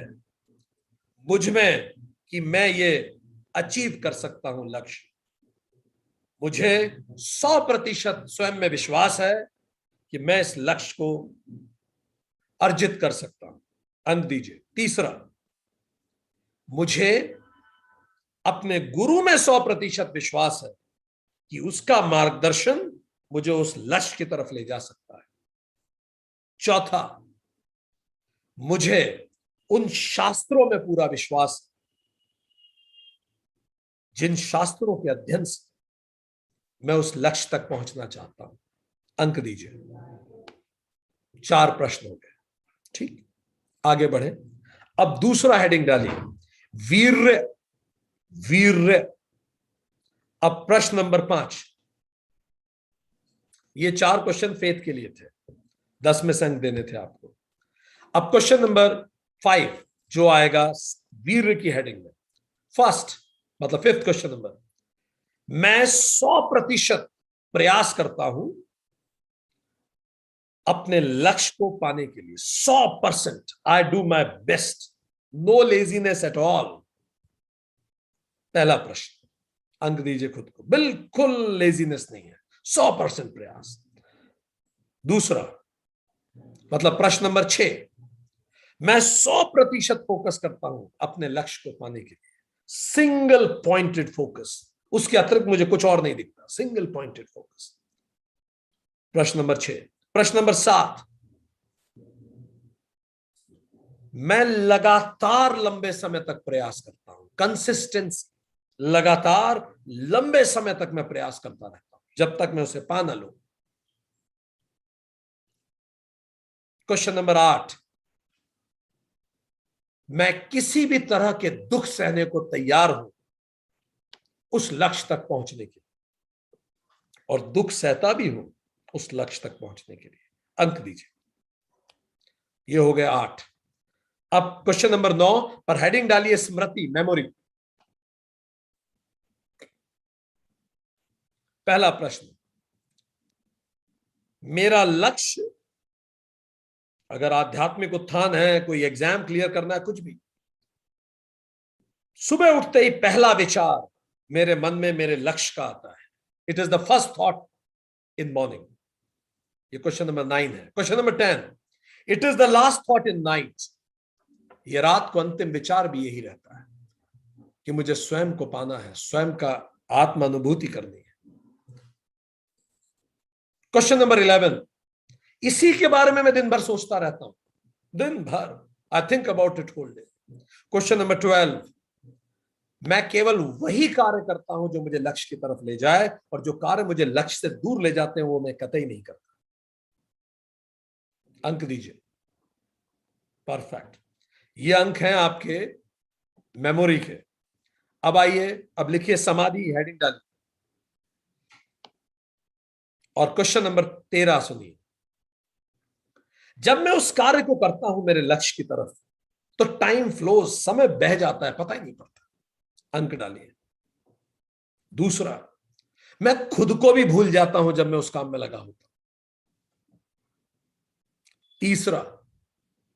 मुझ में कि मैं ये अचीव कर सकता हूं लक्ष्य। मुझे 100% स्वयं में विश्वास है कि मैं इस लक्ष्य को अर्जित कर सकता हूं। अंक दीजिए। तीसरा, मुझे अपने गुरु में 100% विश्वास है कि उसका मार्गदर्शन मुझे उस लक्ष्य की तरफ ले जा सकता है। चौथा, मुझे उन शास्त्रों में पूरा विश्वास है जिन शास्त्रों के अध्ययन से मैं उस लक्ष्य तक पहुंचना चाहता हूं। अंक दीजिए। 4 प्रश्न हो गए। ठीक, आगे बढ़े। अब दूसरा हेडिंग डालिए, वीर्य। वीर्य। अब प्रश्न नंबर 5। ये 4 क्वेश्चन फेथ के लिए थे, 10 में से अंक देने थे आपको। अब क्वेश्चन नंबर 5 जो आएगा वीर्य की हेडिंग में, फर्स्ट मतलब 5th क्वेश्चन नंबर, मैं 100% प्रयास करता हूं अपने लक्ष्य को पाने के लिए। 100%। I do my best, no laziness at all. पहला प्रश्न, अंक दीजिए खुद को, बिल्कुल लेजीनेस नहीं है, 100% प्रयास। दूसरा मतलब प्रश्न नंबर 6, मैं 100% फोकस करता हूं अपने लक्ष्य को पाने के लिए। सिंगल पॉइंटेड फोकस, उसके अतिरिक्त मुझे कुछ और नहीं दिखता, सिंगल पॉइंटेड फोकस। प्रश्न नंबर 6। प्रश्न नंबर 7, मैं लगातार लंबे समय तक प्रयास करता हूं। कंसिस्टेंसी, लगातार लंबे समय तक मैं प्रयास करता रहता हूं जब तक मैं उसे पा ना लूं। क्वेश्चन नंबर 8, मैं किसी भी तरह के दुख सहने को तैयार हूं उस लक्ष्य तक पहुंचने के लिए, और दुख सहता भी हूं उस लक्ष्य तक पहुंचने के लिए। अंक दीजिए। ये हो गया 8। अब क्वेश्चन नंबर 9 पर हेडिंग डालिए स्मृति, मेमोरी। पहला प्रश्न, मेरा लक्ष्य, अगर आध्यात्मिक उत्थान है, कोई एग्जाम क्लियर करना है, कुछ भी, सुबह उठते ही पहला विचार मेरे मन में मेरे लक्ष्य का आता है। It is the first thought in morning. ये क्वेश्चन नंबर 9 है। Question number 10, it is the last thought in night. ये रात को अंतिम विचार भी यही रहता है कि मुझे स्वयं को पाना है, स्वयं का आत्म अनुभूति करनी है। क्वेश्चन नंबर 11, इसी के बारे में मैं दिन भर सोचता रहता हूं, दिन भर। I think about it whole day. Question number 12, मैं केवल वही कार्य करता हूं जो मुझे लक्ष्य की तरफ ले जाए, और जो कार्य मुझे लक्ष्य से दूर ले जाते हैं वो मैं कतई नहीं करता। अंक दीजिए। परफेक्ट। ये अंक हैं आपके मेमोरी के। अब आइए, अब लिखिए समाधि, हेडिंग डालिए, और क्वेश्चन नंबर 13 सुनिए। जब मैं उस कार्य को करता हूं मेरे लक्ष्य की तरफ, तो टाइम फ्लोज, समय बह जाता है, पता ही नहीं पड़ता। अंक डालिए। दूसरा, मैं खुद को भी भूल जाता हूं जब मैं उस काम में लगा होता हूं। तीसरा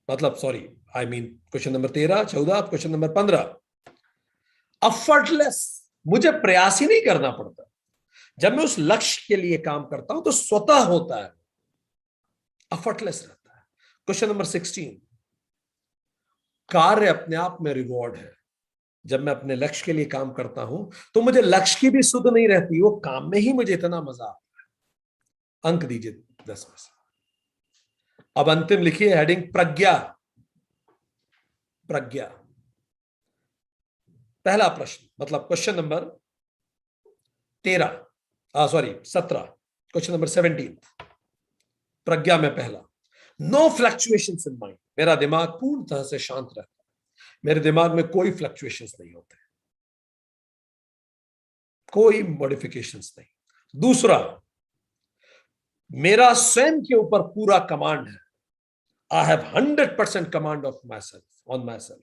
मतलब sorry, I mean question number 13, 14, question number 15, effortless, मुझे प्रयास ही नहीं करना पड़ता। जब मैं उस लक्ष्य के लिए काम करता हूं तो स्वतः होता है, एफर्टलेस रहता है। क्वेश्चन नंबर 16, कार्य अपने आप में रिवॉर्ड है। जब मैं अपने लक्ष्य के लिए काम करता हूं तो मुझे लक्ष्य की भी सुध नहीं रहती, वो काम में ही मुझे इतना मजा आता है। अंक दीजिए 10 में से। अब अंतिम लिखिए हेडिंग प्रज्ञा। प्रज्ञा। पहला प्रश्न मतलब क्वेश्चन नंबर 17, क्वेश्चन नंबर 17, प्रज्ञा में पहला, नो फ्लक्चुएशंस इन माइंड। मेरा दिमाग पूर्णतः से शांत रहता है, मेरे दिमाग में कोई फ्लक्चुएशंस नहीं होते, कोई मॉडिफिकेशंस नहीं। दूसरा, मेरा स्वयं के ऊपर पूरा कमांड है। I have 100% command of my self, on my self.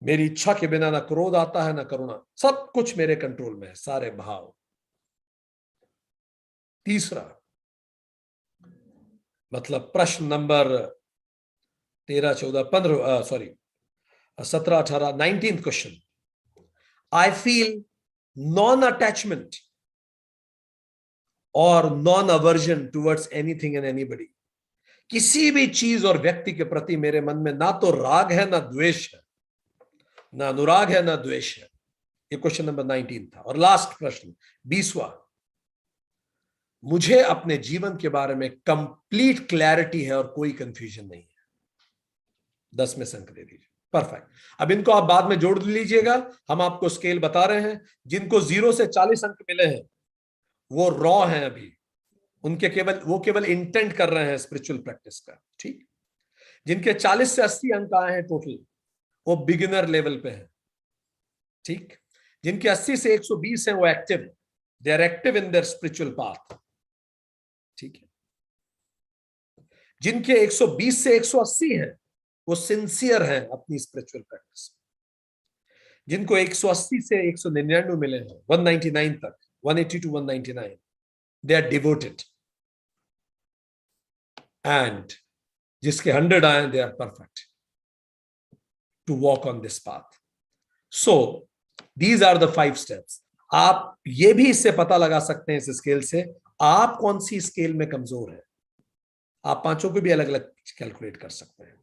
मेरी इच्छा के बिना ना क्रोध आता है ना करुणा, सब कुछ मेरे कंट्रोल में है, सारे भाव। तीसरा मतलब प्रश्न number 13, 14, 15, sorry 17, 18, 19 question, I feel non attachment और non aversion towards anything and anybody. किसी भी चीज और व्यक्ति के प्रति मेरे मन में ना तो राग है ना द्वेष है, ना अनुराग है ना द्वेष है। ये क्वेश्चन नंबर 19 था। और लास्ट प्रश्न 20वां, मुझे अपने जीवन के बारे में कंप्लीट क्लैरिटी है और कोई कंफ्यूजन नहीं है। 10 में से अंक दे दीजिए। परफेक्ट। अब इनको आप बाद में जोड़ लीजिएगा, हम आपको स्केल बता रहे हैं। जिनको 0 से 40 अंक मिले हैं वो रॉ हैं अभी, उनके केवल इंटेंट कर रहे हैं स्पिरिचुअल प्रैक्टिस का, ठीक। जिनके 40 से 80 अंक आए हैं टोटल, वो बिगिनर लेवल पे हैं, ठीक। जिनके 80 से 120 हैं वो एक्टिव है, they are active in their spiritual path, ठीक है। जिनके 120 से 180 हैं वो सिंसियर हैं अपनी स्पिरिचुअल प्रैक्टिस। जिनको 180 से 199 मिले हैं, 199 तक, 180 to 199, they are devoted, and जिसके 100 आए, they are perfect to walk on this path. So these are the 5 steps. आप ये भी इससे पता लगा सकते हैं इस स्केल से आप कौन सी स्केल में कमजोर है। आप पांचों को भी अलग अलग कैलकुलेट कर सकते हैं,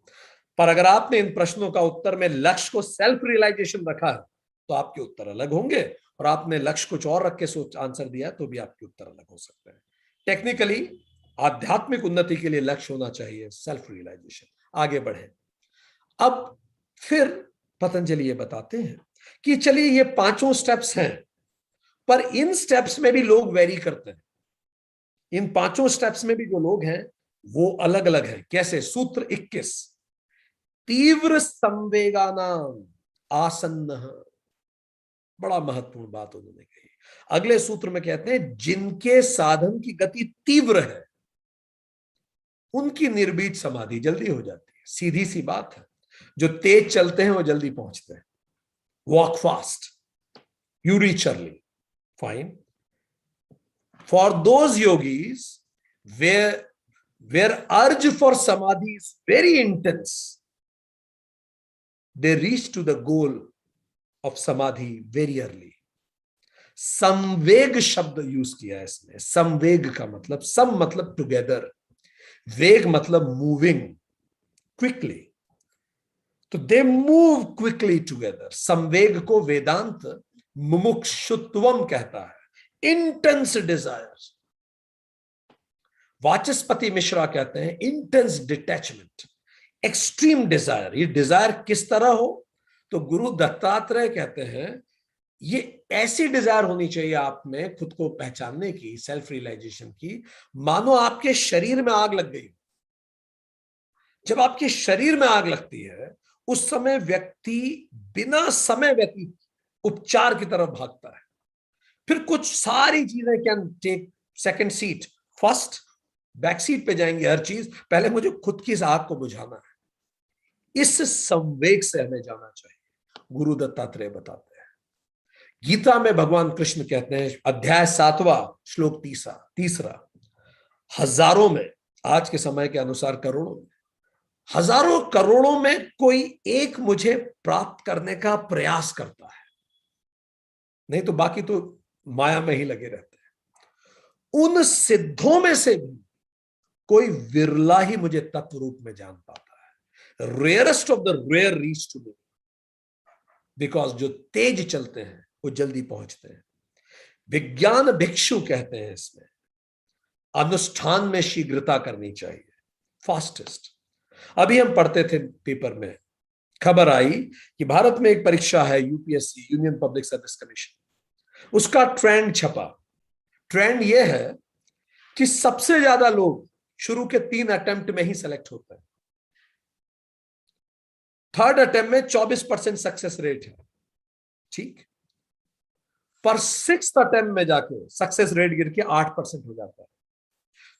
पर अगर आपने इन प्रश्नों का उत्तर में लक्ष्य को सेल्फ रियलाइजेशन रखा है तो आपके उत्तर अलग होंगे, और आपने लक्ष्य कुछ और रख के सोच आंसर दिया तो भी आपके उत्तर अलग हो सकते हैं। टेक्निकली आध्यात्मिक उन्नति के लिए लक्ष्य होना चाहिए सेल्फ रियलाइजेशन। आगे बढ़े। अब फिर पतंजलि ये बताते हैं कि चलिए ये पांचों स्टेप्स हैं, पर इन स्टेप्स में भी लोग वेरी करते हैं। इन पांचों स्टेप्स में भी जो लोग हैं वो अलग अलग हैं। कैसे? सूत्र 21, तीव्र संवेगानाम आसन्न, बड़ा महत्वपूर्ण बात उन्होंने कही। अगले सूत्र में कहते हैं जिनके साधन की गति तीव्र है उनकी निर्भीत समाधि जल्दी हो जाती है। सीधी सी बात है, जो तेज चलते हैं वो जल्दी पहुंचते हैं। Walk fast, you reach early, fine. For those yogis where urge for samadhi is very intense, they reach to the goal of samadhi very early. संवेग शब्द यूज किया है इसमें। संवेग का मतलब, सम मतलब टुगेदर, वेग मतलब मूविंग क्विकली, तो दे मूव क्विकली टुगेदर। संवेग को वेदांत मुमुक्षुत्वम कहता है, इंटेंस डिजायर। वाचस्पति मिश्रा कहते हैं इंटेंस डिटैचमेंट, एक्सट्रीम डिजायर। ये डिजायर किस तरह हो? तो गुरु दत्तात्रेय कहते हैं ये ऐसी डिजायर होनी चाहिए आप में खुद को पहचानने की, सेल्फ रियलाइजेशन की, मानो आपके शरीर में आग लग गई। जब आपके शरीर में आग लगती है उस समय व्यक्ति बिना समय व्यतीत उपचार की तरफ भागता है। फिर कुछ सारी चीजें can take second seat, first back seat पे जाएंगे हर चीज, पहले मुझे खुद की इस आग को बुझाना है। इस संवेग से हमें जाना चाहिए, गुरु दत्तात्रेय बताते हैं। गीता में भगवान कृष्ण कहते हैं, अध्याय 7वां श्लोक 3, हजारों में, आज के समय के अनुसार करोड़ों में, हजारों करोड़ों में कोई एक मुझे प्राप्त करने का प्रयास करता है, नहीं तो बाकी तो माया में ही लगे रहते हैं। उन सिद्धों में से भी कोई विरला ही मुझे तत्व रूप में जान पाता है। Rarest of the rare reach to me, because जो तेज चलते हैं वो जल्दी पहुंचते हैं। विज्ञान भिक्षु कहते हैं इसमें अनुष्ठान में शीघ्रता करनी चाहिए, फास्टेस्ट। अभी हम पढ़ते थे पेपर में, खबर आई कि भारत में एक परीक्षा है, UPSC, union public service commission, उसका ट्रेंड छपा। ट्रेंड यह है कि सबसे ज्यादा लोग शुरू के 3 अटेम्प्ट में ही सेलेक्ट होते हैं। थर्ड अटेम्प्ट में 24% सक्सेस रेट है, ठीक, पर 6th अटेम्प्ट में जाके सक्सेस रेट गिर के 8% हो जाता है।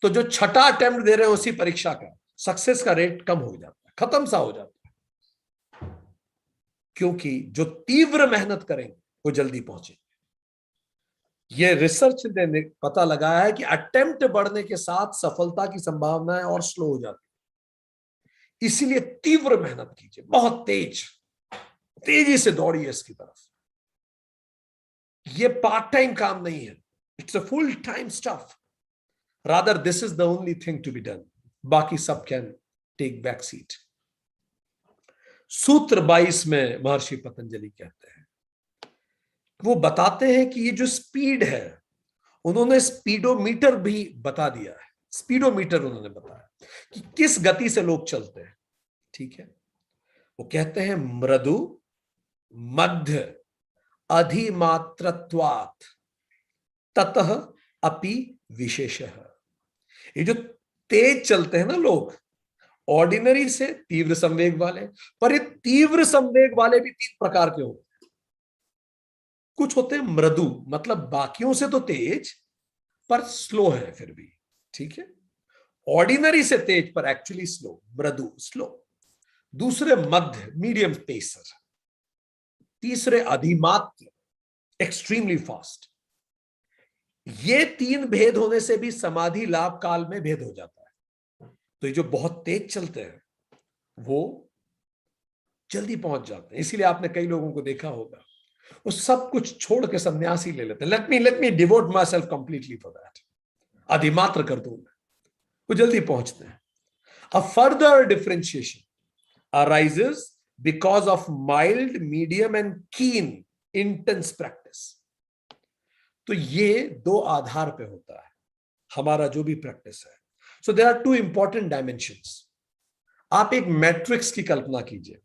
तो जो छठा अटेम्प्ट दे रहे हैं उसी परीक्षा का, सक्सेस का रेट कम हो जाता है, खत्म सा हो जाता है, क्योंकि जो तीव्र मेहनत करेंगे वो जल्दी पहुंचेंगे। ये रिसर्च ने पता लगाया है कि अटेम्प्ट बढ़ने के साथ सफलता की संभावनाएं और स्लो हो जाती है। इसीलिए तीव्र मेहनत कीजिए, बहुत तेजी से दौड़िए इसकी तरफ। ये पार्ट टाइम काम नहीं है, it's a full time stuff. Rather this is the only thing to be done, बाकी सब कैन टेक बैक सीट। सूत्र 22 में महर्षि पतंजलि कहते हैं, वो बताते हैं कि ये जो स्पीड है, उन्होंने स्पीडोमीटर भी बता दिया है। स्पीडोमीटर उन्होंने बताया कि किस गति से लोग चलते हैं, ठीक है। वो कहते हैं मृदु मध्य अधिमात्रत्वात् ततः अपि विशेषः। ये जो तेज चलते हैं ना लोग, ऑर्डिनरी से तीव्र संवेग वाले, पर ये तीव्र संवेग वाले भी 3 प्रकार के होते हैं। कुछ होते हैं मृदु, मतलब बाकियों से तो तेज पर स्लो है फिर भी, ठीक है। ऑर्डिनरी से तेज पर एक्चुअली स्लो, मृदु स्लो। दूसरे मध्य मीडियम पेसर। तीसरे अधिमात्र एक्सट्रीमली फास्ट। ये 3 भेद होने से भी समाधि लाभ काल में भेद हो जाता है। तो ये जो बहुत तेज चलते हैं वो जल्दी पहुंच जाते हैं। इसीलिए आपने कई लोगों को देखा होगा, वो सब कुछ छोड़ के सन्यासी ले लेते हैं। Let me devote my self completely for that, अधिमात्र कर दूं मैं, वो जल्दी पहुंचते हैं। A further differentiation arises because of mild, medium and keen intense practice। तो ये 2 आधार पे होता है हमारा जो भी प्रैक्टिस है। So there are 2 important dimensions. आप एक मैट्रिक्स की कल्पना कीजिए,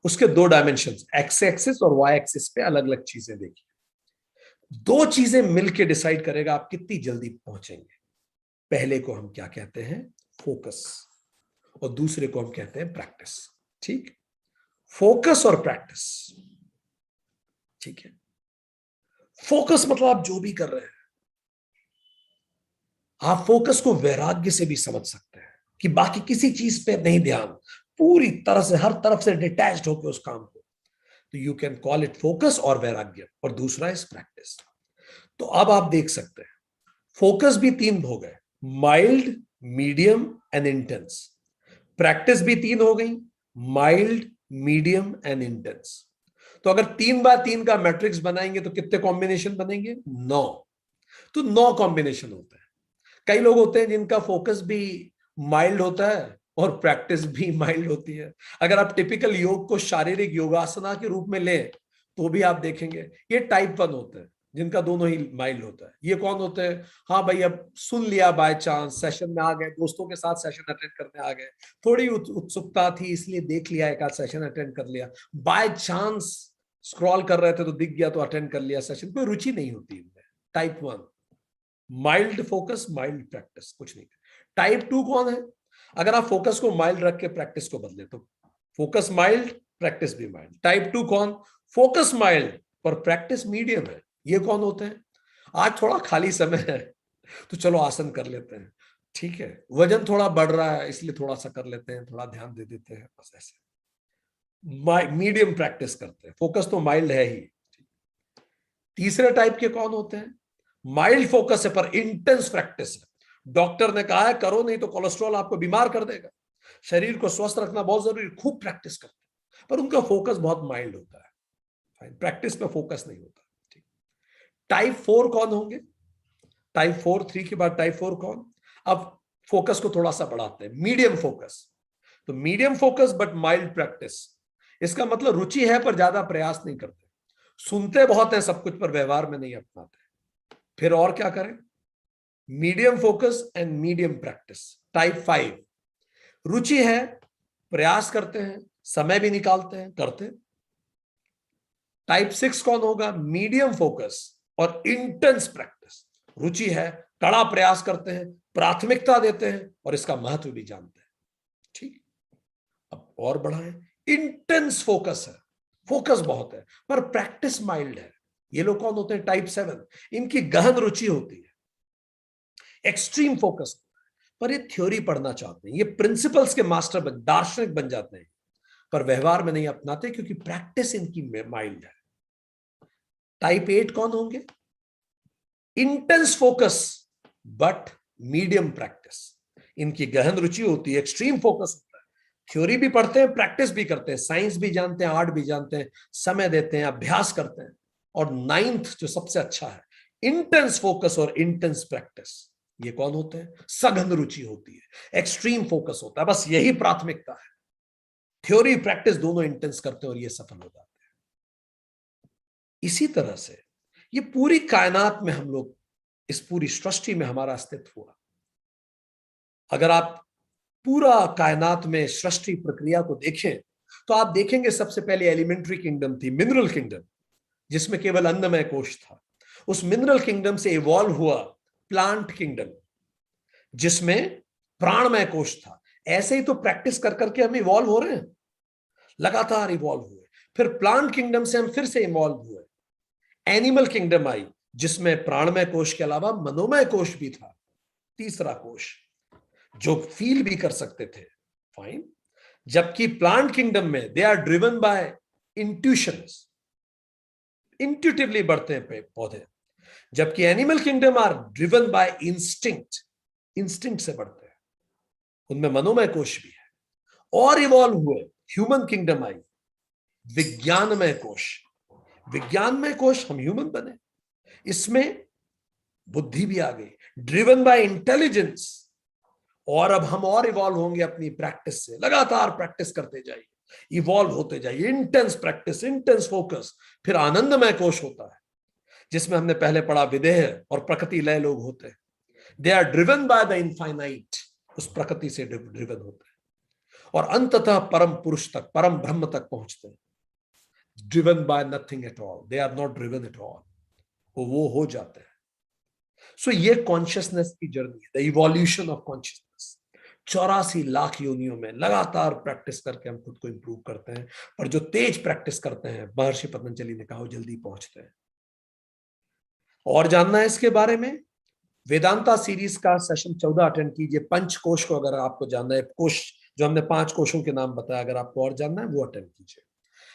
उसके 2 डायमेंशंस, एक्स एक्सिस और वाई एक्सिस पे अलग अलग चीजें देखिए। 2 चीजें मिलकर डिसाइड करेगा आप कितनी जल्दी पहुंचेंगे। पहले को हम क्या कहते हैं, फोकस, और दूसरे को हम कहते हैं प्रैक्टिस, ठीक। फोकस और प्रैक्टिस, ठीक है। फोकस मतलब आप जो भी कर रहे हैं, आप फोकस को वैराग्य से भी समझ सकते हैं कि बाकी किसी चीज पे नहीं ध्यान, पूरी तरह से हर तरफ से डिटैच्ड होकर उस काम को, तो you can call it focus और वैराग्य। और दूसरा इज प्रैक्टिस। तो अब आप देख सकते हैं फोकस भी 3 हो गए, mild, medium and intense. Practice भी 3 हो गई, माइल्ड, मीडियम एंड इंटेंस। तो अगर 3x3 का मैट्रिक्स बनाएंगे तो कितने कॉम्बिनेशन बनेंगे, 9। तो 9 कॉम्बिनेशन होते हैं। कई लोग होते हैं जिनका फोकस भी माइल्ड होता है और प्रैक्टिस भी माइल्ड होती है। अगर आप टिपिकल योग को शारीरिक योगासना के रूप में लें तो भी आप देखेंगे ये टाइप 1 होते हैं जिनका दोनों ही माइल्ड होता है। ये कौन होते हैं, हाँ भाई अब सुन लिया बाय चांस, सेशन में आ गए, दोस्तों के साथ सेशन अटेंड करने आ गए, थोड़ी उत्सुकता थी इसलिए देख लिया, एक आध सेशन अटेंड कर लिया, बाय चांस स्क्रॉल कर रहे थे तो दिख गया तो अटेंड कर लिया सेशन, कोई रुचि नहीं होती इनमें। Type 1 mild focus, mild practice, कुछ नहीं। टाइप 2 कौन है, अगर आप फोकस को माइल्ड रख के प्रैक्टिस को बदले तो फोकस माइल्ड, प्रैक्टिस भी माइल्ड। टाइप 2 कौन, फोकस माइल्ड पर प्रैक्टिस मीडियम है। ये कौन होते हैं, आज थोड़ा खाली समय है तो चलो आसन कर लेते हैं, ठीक है, वजन थोड़ा बढ़ रहा है इसलिए थोड़ा सा कर लेते हैं, थोड़ा ध्यान दे देते हैं, बस ऐसे मीडियम प्रैक्टिस करते हैं। फोकस तो माइल्ड है ही। तीसरे टाइप के कौन होते हैं, माइल्ड फोकस है पर इंटेंस प्रैक्टिस है। डॉक्टर ने कहा है करो नहीं तो कोलेस्ट्रॉल आपको बीमार कर देगा, शरीर को स्वस्थ रखना बहुत जरूरी, खूब प्रैक्टिस करते हैं, पर उनका फोकस बहुत माइल्ड होता है, प्रैक्टिस पे फोकस नहीं होता। ठीक। टाइप 4 कौन होंगे, टाइप 4, 3 के बाद टाइप 4 कौन, अब फोकस को थोड़ा सा बढ़ाते हैं, मीडियम फोकस। तो medium focus but mild practice, इसका मतलब रुचि है पर ज्यादा प्रयास नहीं करते, सुनते बहुत है सब कुछ पर व्यवहार में नहीं अपनाते। फिर और क्या करें, medium focus and medium practice. Type 5 रुचि है, प्रयास करते हैं, समय भी निकालते हैं, करते हैं। टाइप 6 कौन होगा, मीडियम फोकस और इंटेंस प्रैक्टिस, रुचि है, कड़ा प्रयास करते हैं, प्राथमिकता देते हैं और इसका महत्व भी जानते हैं। ठीक, अब और बढ़ाएं, इंटेंस फोकस है, फोकस बहुत है पर प्रैक्टिस माइल्ड है। ये लोग कौन होते हैं, टाइप 7, इनकी गहन रुचि होती है, एक्सट्रीम फोकस, पर ये थ्योरी पढ़ना चाहते हैं, ये प्रिंसिपल्स के मास्टर दार्शनिक बन जाते हैं, पर व्यवहार में नहीं अपनाते क्योंकि प्रैक्टिस इनकी माइल्ड है। टाइप 8 कौन होंगे, intense focus but medium practice, इनकी गहन रुचि होती है, एक्सट्रीम फोकस होता है, थ्योरी भी पढ़ते हैं, प्रैक्टिस भी करते हैं, साइंस भी जानते हैं, आर्ट भी जानते हैं, समय देते हैं, अभ्यास करते हैं। और 9th जो सबसे अच्छा है, इंटेंस फोकस और इंटेंस प्रैक्टिस, ये कौन होते हैं? सघन रुचि होती है, एक्सट्रीम फोकस होता है, बस यही प्राथमिकता है। थ्योरी प्रैक्टिस दोनों इंटेंस करते हैं और ये सफल हो जाते हैं। इसी तरह से ये पूरी कायनात में हम लोग, इस पूरी सृष्टि में हमारा अस्तित्व हुआ। अगर आप पूरा कायनात में सृष्टि प्रक्रिया को देखें तो आप देखेंगे सबसे पहले एलिमेंट्री किंगडम थी, मिनरल किंगडम, जिसमें केवल अन्नमय कोश था। उस मिनरल किंगडम से इवॉल्व हुआ प्लांट किंगडम, जिसमें प्राणमय कोश था। ऐसे ही तो प्रैक्टिस कर करके हम इवॉल्व हो रहे हैं, लगातार इवॉल्व हुए। फिर प्लांट किंगडम से हम फिर से इवॉल्व हुए, एनिमल किंगडम आई, जिसमें प्राणमय कोश के अलावा मनोमय कोश भी था, तीसरा कोश जो फील भी कर सकते थे। फाइन। जबकि प्लांट किंगडम में they are driven by intuitions, intuitively बढ़ते हैं पौधे, जबकि animal kingdom are driven by instinct, instinct से बढ़ते हैं, उनमें मनोमय कोश भी है। और इवॉल्व हुए, ह्यूमन किंगडम आई, विज्ञानमय कोश। विज्ञानमय कोश हम ह्यूमन बने, इसमें बुद्धि भी आ गई, ड्रिवन बाय इंटेलिजेंस। और अब हम और इवॉल्व होंगे अपनी प्रैक्टिस से, लगातार प्रैक्टिस करते जाइए, इवॉल्व होते जाइए, इंटेंस प्रैक्टिस, इंटेंस फोकस। फिर आनंदमय कोश होता है, जिसमें हमने पहले पढ़ा विदेह और प्रकृति लय लोग होते हैं। They are driven by the infinite, उस प्रकृति से ड्रिवन होते हैं। और अंततः परम पुरुष तक, परम ब्रह्म तक पहुंचते हैं, driven by nothing at all, they are not driven at all, वो हो जाते हैं। सो ये कॉन्शियसनेस की जर्नी है, the evolution of consciousness. 84 lakh योनियों में लगातार प्रैक्टिस करके हम खुद को इंप्रूव करते हैं, और जो तेज प्रैक्टिस करते हैं, महर्षि पतंजलि ने कहा, वो जल्दी पहुंचते हैं। और जानना है इसके बारे में, वेदांता सीरीज का सेशन 14 अटेंड कीजिए। पंच कोश को अगर आपको जानना है, कोश जो हमने 5 कोशों के नाम बताया, अगर आपको और जानना है वो अटेंड कीजिए।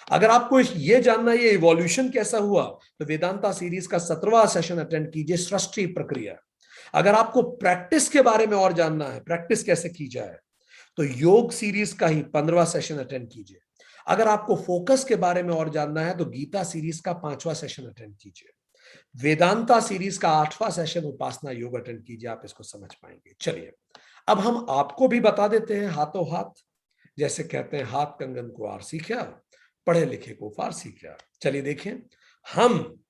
अगर आपको ये जानना है ये इवोल्यूशन कैसा हुआ, तो वेदांता सीरीज का 17वां सेशन अटेंड कीजिए, सृष्टि प्रक्रिया। अगर आपको प्रैक्टिस के बारे में और जानना है, प्रैक्टिस कैसे की जाए, तो योग सीरीज का ही 15वां सेशन अटेंड कीजिए। अगर आपको फोकस के बारे में और जानना है, तो गीता सीरीज का 5वां सेशन अटेंड कीजिए। वेदांता सीरीज का 8वां सेशन उपासना योग अटेंड कीजिए, आप इसको समझ पाएंगे। चलिए अब हम आपको भी बता देते हैं हाथों हाथ, जैसे कहते हैं हाथ कंगन को आर सीखा, पढ़े लिखे को फारसी क्या। चलिए देखें, हम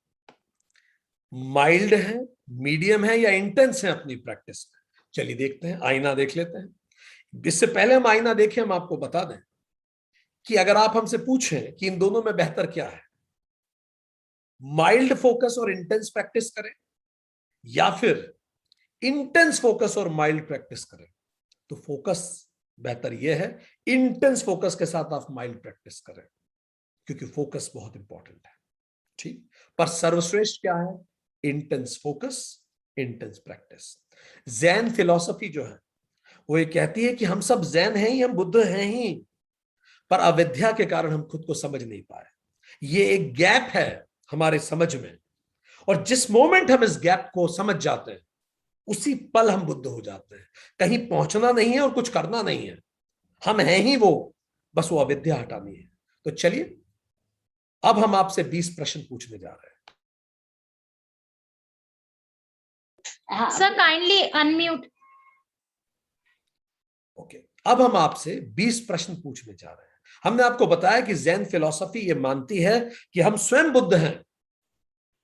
माइल्ड हैं, मीडियम है या इंटेंस है अपनी प्रैक्टिस में। चलिए देखते हैं, आईना देख लेते हैं। इससे पहले हम आईना देखें, हम आपको बता दें कि अगर आप हमसे पूछें कि इन दोनों में बेहतर क्या है, माइल्ड फोकस और इंटेंस प्रैक्टिस करें या फिर इंटेंस फोकस और माइल्ड प्रैक्टिस करें, तो फोकस बेहतर यह है, इंटेंस फोकस के साथ आप माइल्ड प्रैक्टिस करें, क्योंकि फोकस बहुत इंपॉर्टेंट है। ठीक, पर सर्वश्रेष्ठ क्या है? Intense focus, intense practice. Jain philosophy जो है वो ये कहती है कि हम सब जैन हैं ही, हम बुद्ध हैं ही, पर अविद्या के कारण हम खुद को समझ नहीं पाए। ये एक गैप है हमारे समझ में, और जिस मोमेंट हम इस गैप को समझ जाते हैं, उसी पल हम बुद्ध हो जाते हैं। कहीं पहुंचना नहीं है और कुछ करना नहीं है, हम हैं ही वो, बस वो अविद्या हटानी है। तो चलिए अब हम आपसे 20 प्रश्न पूछने जा रहे हैं। Sir kindly unmute. ओके, अब हम आपसे 20 प्रश्न पूछने जा रहे हैं। हमने आपको बताया कि जैन फिलॉसफी ये मानती है कि हम स्वयं बुद्ध हैं,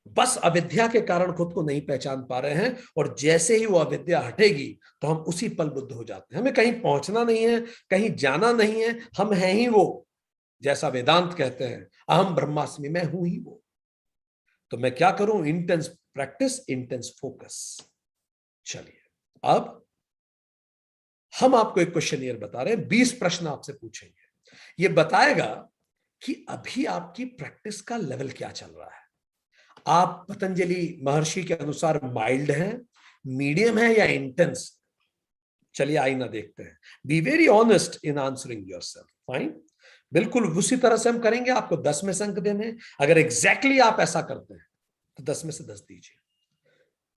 बस अविद्या के कारण खुद को नहीं पहचान पा रहे हैं, और जैसे ही वो अविद्या हटेगी तो हम उसी पल बुद्ध हो जाते हैं। हमें कहीं पहुंचना नहीं है, कहीं जाना नहीं है, हम हैं ही वो। जैसा वेदांत कहते हैं, अहम ब्रह्मास्मि, मैं हूं ही वो। तो मैं क्या करूं? Intense practice, intense focus. चलिए अब हम आपको एक क्वेश्चनियर बता रहे हैं, 20 प्रश्न आपसे पूछेंगे। ये बताएगा कि अभी आपकी प्रैक्टिस का लेवल क्या चल रहा है। आप पतंजलि महर्षि के अनुसार माइल्ड हैं, मीडियम है या इंटेंस। चलिए आईना देखते हैं। Be very honest in answering yourself. Fine, बिल्कुल उसी तरह से हम करेंगे। आपको 10 में से अंक देने, अगर एग्जैक्टली आप ऐसा करते हैं तो 10 में से 10 दीजिए,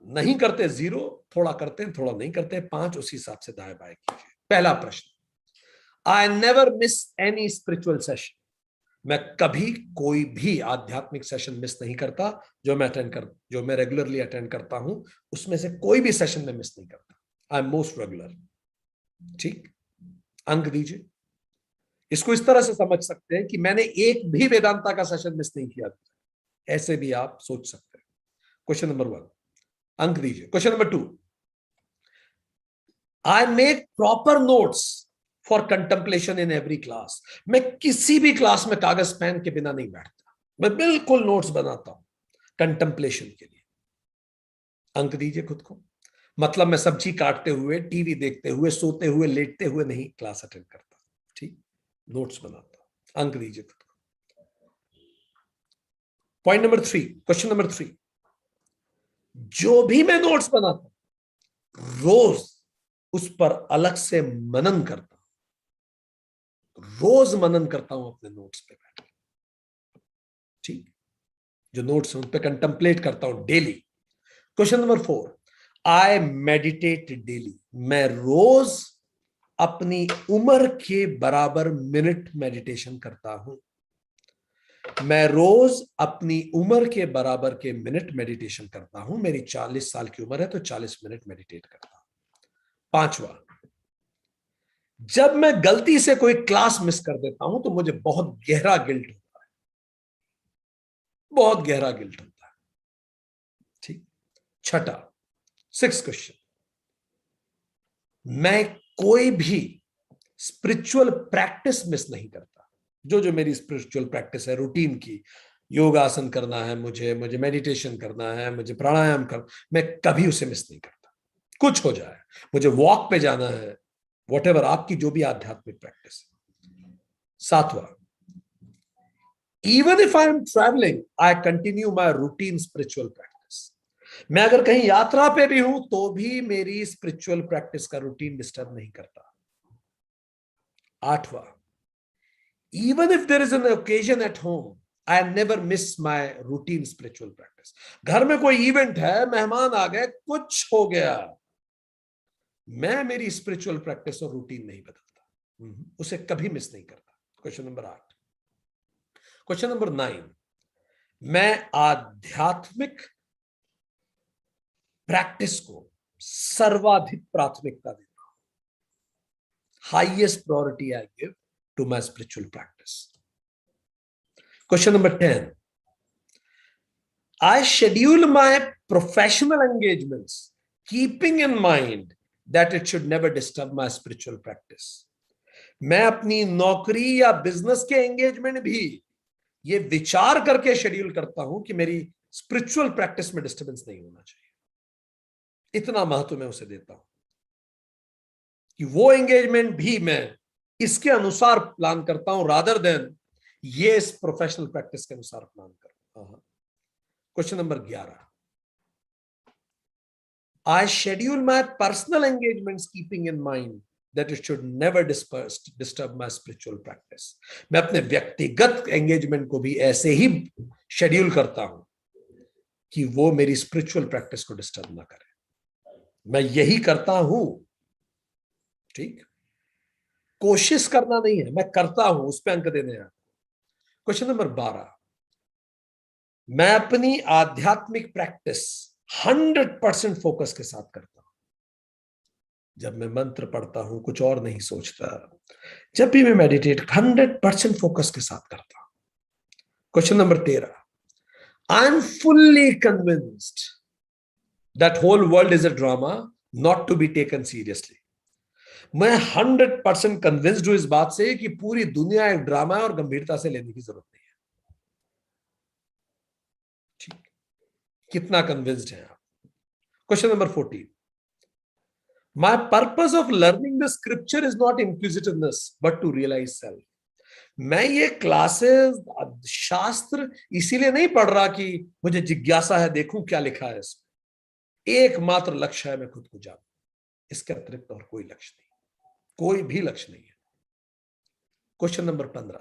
नहीं करते 0, थोड़ा करते हैं थोड़ा नहीं करते 5, उसी हिसाब से दाएं बाएं कीजिए। पहला प्रश्न, I never miss any spiritual session. मैं कभी कोई भी आध्यात्मिक सेशन मिस नहीं करता जो मैं रेगुलरली अटेंड करता हूं, उसमें से कोई भी सेशन में मिस नहीं करता। I am most regular. ठीक, अंक दीजिए। इसको इस तरह से समझ सकते हैं कि मैंने एक भी वेदांता का सेशन मिस नहीं किया, ऐसे भी आप सोच सकते हैं। क्वेश्चन नंबर 1, अंक दीजिए। Question number 2, I make proper notes for contemplation in every class. मैं किसी भी क्लास में कागज पेन के बिना नहीं बैठता, मैं बिल्कुल नोट्स बनाता हूं कंटेम्पलेशन के लिए। अंक दीजिए खुद को। मतलब मैं सब्जी काटते हुए, टीवी देखते हुए, सोते हुए, लेटते हुए नहीं क्लास अटेंड करता। ठीक, नोट्स बनाता हूं। अंक दीजिए खुद को। पॉइंट नंबर 3, क्वेश्चन नंबर 3, जो भी मैं नोट्स बनाता हूं रोज उस पर अलग से मनन करता हूं, रोज मनन करता हूं अपने नोट्स पे बैठ के। ठीक, जो नोट्स उन पे कंटेम्पलेट करता हूं daily. Question number 4, I meditate daily. मैं रोज अपनी उम्र के बराबर मिनट मेडिटेशन करता हूं। मैं रोज अपनी उम्र के बराबर के मिनट मेडिटेशन करता हूं। मेरी 40 साल की उम्र है तो 40 मिनट मेडिटेट करता हूं। 5वां, जब मैं गलती से कोई क्लास मिस कर देता हूं तो मुझे बहुत गहरा गिल्ट होता है, बहुत गहरा गिल्ट होता है। ठीक, 6, 6 क्वेश्चन, मैं कोई भी स्पिरिचुअल प्रैक्टिस मिस नहीं करता। जो जो मेरी स्पिरिचुअल प्रैक्टिस है रूटीन की, योगासन करना है मुझे मेडिटेशन करना है, मुझे प्राणायाम कर, मैं कभी उसे मिस नहीं करता। कुछ हो जाए, मुझे वॉक पे जाना है, वॉट एवर आपकी जो भी आध्यात्मिक प्रैक्टिस है। 7वां, even if I am travelling I continue my routine spiritual practice. मैं अगर कहीं यात्रा पे भी हूं तो भी मेरी स्पिरिचुअल प्रैक्टिस का रूटीन डिस्टर्ब नहीं करता। 8वां, even if there is an occasion at home, I never miss my routine spiritual practice. घर में कोई इवेंट है, मेहमान आ गए, कुछ हो गया, मैं मेरी स्पिरिचुअल प्रैक्टिस और रूटीन नहीं बदलता, उसे कभी मिस नहीं करता। Question number 8। क्वेश्चन नंबर 9, मैं आध्यात्मिक प्रैक्टिस को सर्वाधिक प्राथमिकता देता हूं। Highest priority I give to my spiritual practice. Question number 10. I schedule my professional engagements keeping in mind that it should never disturb my spiritual practice. मैं अपनी नौकरी या बिजनेस के एंगेजमेंट भी ये विचार करके शेड्यूल करता हूं कि मेरी स्पिरिचुअल प्रैक्टिस में डिस्टर्बेंस नहीं होना चाहिए। इतना महत्व मैं उसे देता हूं कि वो एंगेजमेंट भी मैं इसके अनुसार प्लान करता हूं, रादर देन ये इस प्रोफेशनल प्रैक्टिस के अनुसार प्लान करता हूं। Question number 11, I schedule my personal engagements keeping in mind that it should never disturb my spiritual practice. मैं अपने व्यक्तिगत एंगेजमेंट को भी ऐसे ही शेड्यूल करता हूं कि वो मेरी स्पिरिचुअल प्रैक्टिस को डिस्टर्ब ना करे। मैं यही करता हूं। ठीक, कोशिश करना नहीं है, मैं करता हूं, उस पर अंक देने हैं। क्वेश्चन नंबर 12, मैं अपनी आध्यात्मिक प्रैक्टिस 100% फोकस के साथ करता हूं। जब मैं मंत्र पढ़ता हूं कुछ और नहीं सोचता, जब भी मैं मेडिटेट 100% फोकस के साथ करता हूं। Question number 13, I am fully convinced that whole world is a drama not to be taken seriously. मैं 100% कन्विंस्ड हूं इस बात से कि पूरी दुनिया एक ड्रामा है और गंभीरता से लेने की जरूरत नहीं है। ठीक, कितना कन्विंस्ड हैं आप? Question number 14, my purpose of learning the scripture is not inquisitiveness but to realise self. मैं ये क्लासेस शास्त्र इसीलिए नहीं पढ़ रहा कि मुझे जिज्ञासा है, देखूं क्या लिखा है इसमें। एकमात्र लक्ष्य है मैं खुद को जानूं, इसके अतिरिक्त और कोई लक्ष्य नहीं, कोई भी लक्ष्य नहीं है। Question number 15,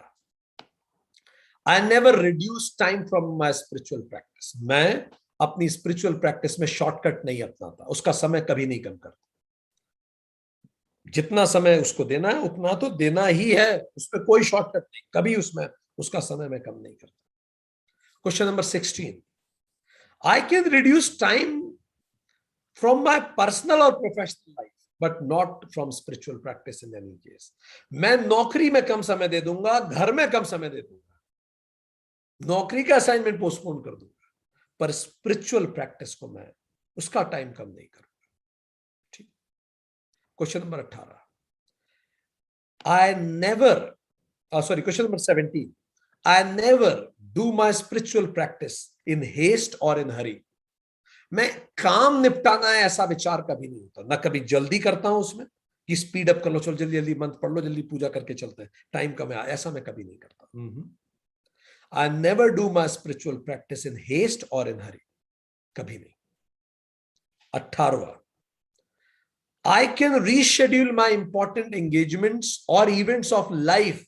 I never reduce time from my spiritual practice. मैं अपनी स्पिरिचुअल प्रैक्टिस में शॉर्टकट नहीं अपनाता, उसका समय कभी नहीं कम करता। जितना समय उसको देना है उतना तो देना ही है, उसमें कोई शॉर्टकट नहीं, कभी उसमें उसका समय मैं कम नहीं करता। Question number 16, I can reduce time from my personal और professional life but not from spiritual practice in any case. मैं नौकरी में कम समय दे दूंगा, घर में कम समय दे दूंगा, नौकरी का असाइनमेंट पोस्टपोन कर दूंगा, पर स्पिरिचुअल प्रैक्टिस को मैं उसका टाइम कम नहीं करूंगा। ठीक। Question number 18, I never, question number 17. I never do my spiritual practice in haste or in hurry. मैं काम निपटाना है ऐसा विचार कभी नहीं होता, ना कभी जल्दी करता हूं उसमें कि स्पीड अप कर लो, चलो जल्दी जल्दी मंत्र पढ़ लो, जल्दी पूजा करके चलते हैं, टाइम कम है, ऐसा मैं कभी नहीं करता। I never do my spiritual practice in haste और इन हरी, कभी नहीं। 18वां, I can reschedule my important engagements or events of life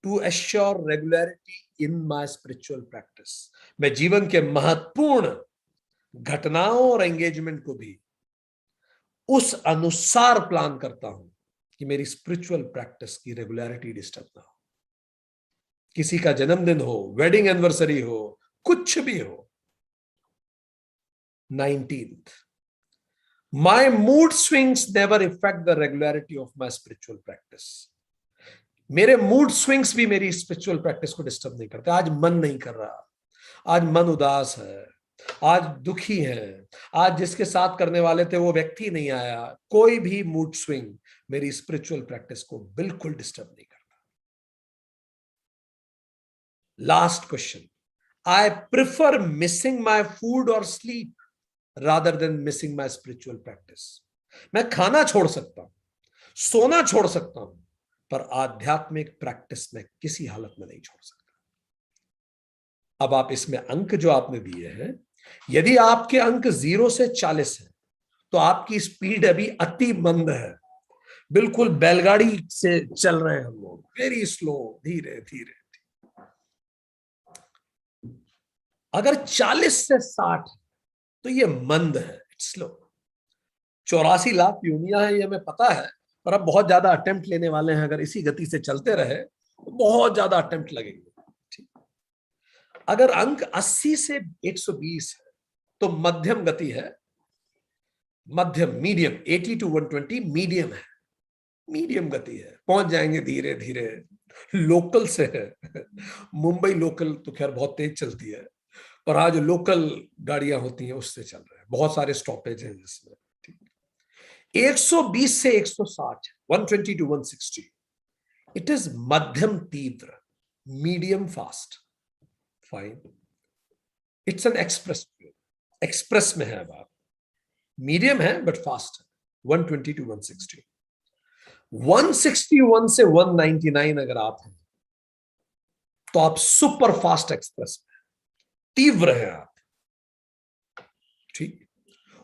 to assure regularity in my spiritual practice. मैं जीवन के महत्वपूर्ण घटनाओं और एंगेजमेंट को भी उस अनुसार प्लान करता हूं कि मेरी स्पिरिचुअल प्रैक्टिस की रेगुलरिटी डिस्टर्ब ना हो। किसी का जन्मदिन हो, वेडिंग एनिवर्सरी हो, कुछ भी हो। 19th, my mood swings never affect the regularity of my spiritual practice. मेरे मूड स्विंग्स भी मेरी स्पिरिचुअल प्रैक्टिस को डिस्टर्ब नहीं करते। आज मन नहीं कर रहा, आज मन उदास है, आज दुखी है, आज जिसके साथ करने वाले थे वो व्यक्ति नहीं आया, कोई भी मूड स्विंग मेरी स्पिरिचुअल प्रैक्टिस को बिल्कुल डिस्टर्ब नहीं करता। Last question, I prefer missing my food और sleep rather than missing my spiritual practice. मैं खाना छोड़ सकता हूं, सोना छोड़ सकता हूं, पर आध्यात्मिक प्रैक्टिस में किसी हालत में नहीं छोड़ सकता। अब आप इसमें अंक जो आपने दिए हैं, यदि आपके अंक 0 से 40 है तो आपकी स्पीड अभी अति मंद है, बिल्कुल बैलगाड़ी से चल रहे हैं हम लोग, वेरी स्लो, धीरे धीरे। अगर 40 से 60 तो ये मंद है, इट्स स्लो। 84 लाख यूनिया है, ये हमें पता है, पर अब बहुत ज्यादा अटेम्प्ट लेने वाले हैं। अगर इसी गति से चलते रहे तो बहुत ज्यादा अटेम्प्ट लगेंगे। ठीक। अगर अंक 80 से 120 है तो मध्यम गति है, मध्यम, मीडियम। 80 to 120 मीडियम है, मीडियम गति है, पहुंच जाएंगे धीरे धीरे। लोकल से है, मुंबई लोकल तो खैर बहुत तेज चलती है, पर आज लोकल गाड़ियां होती हैं उससे चल रहे हैं, बहुत सारे स्टॉपेज हैं जिसमें। 120 से 160, 120 to 160, इट इज मध्यम तीव्र, medium fast, fine. It's an express, express में है अब आप, मीडियम है बट फास्ट है। 120 to 160, 161 से 199 अगर आप हैं तो आप सुपर फास्ट एक्सप्रेस में, तीव्र है आप। ठीक।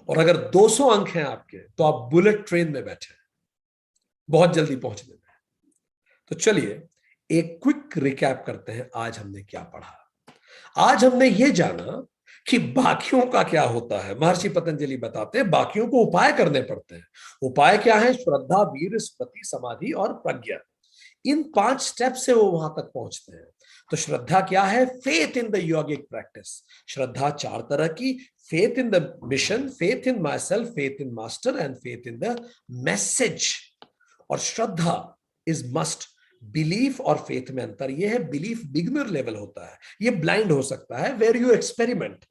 और अगर 200 अंक हैं आपके तो आप बुलेट ट्रेन में बैठे हैं, बहुत जल्दी पहुंचने में। तो चलिए एक क्विक रिकैप करते हैं, आज हमने क्या पढ़ा। आज हमने ये जाना कि बाकियों का क्या होता है। महर्षि पतंजलि बताते हैं बाकियों को उपाय करने पड़ते हैं। उपाय क्या है? श्रद्धा, वीर, स्मृति, समाधि और प्रज्ञा। इन 5 स्टेप से वो वहां तक पहुंचते हैं। तो श्रद्धा क्या है? Faith in the yogic practice. श्रद्धा 4 तरह की, faith in the mission, faith in my self, faith in master and faith in the message. और श्रद्धा इज मस्ट। बिलीफ और फेथ में अंतर यह है, बिलीफ बिगिनर लेवल होता है, ये ब्लाइंड हो सकता है, वेर यू एक्सपेरिमेंट।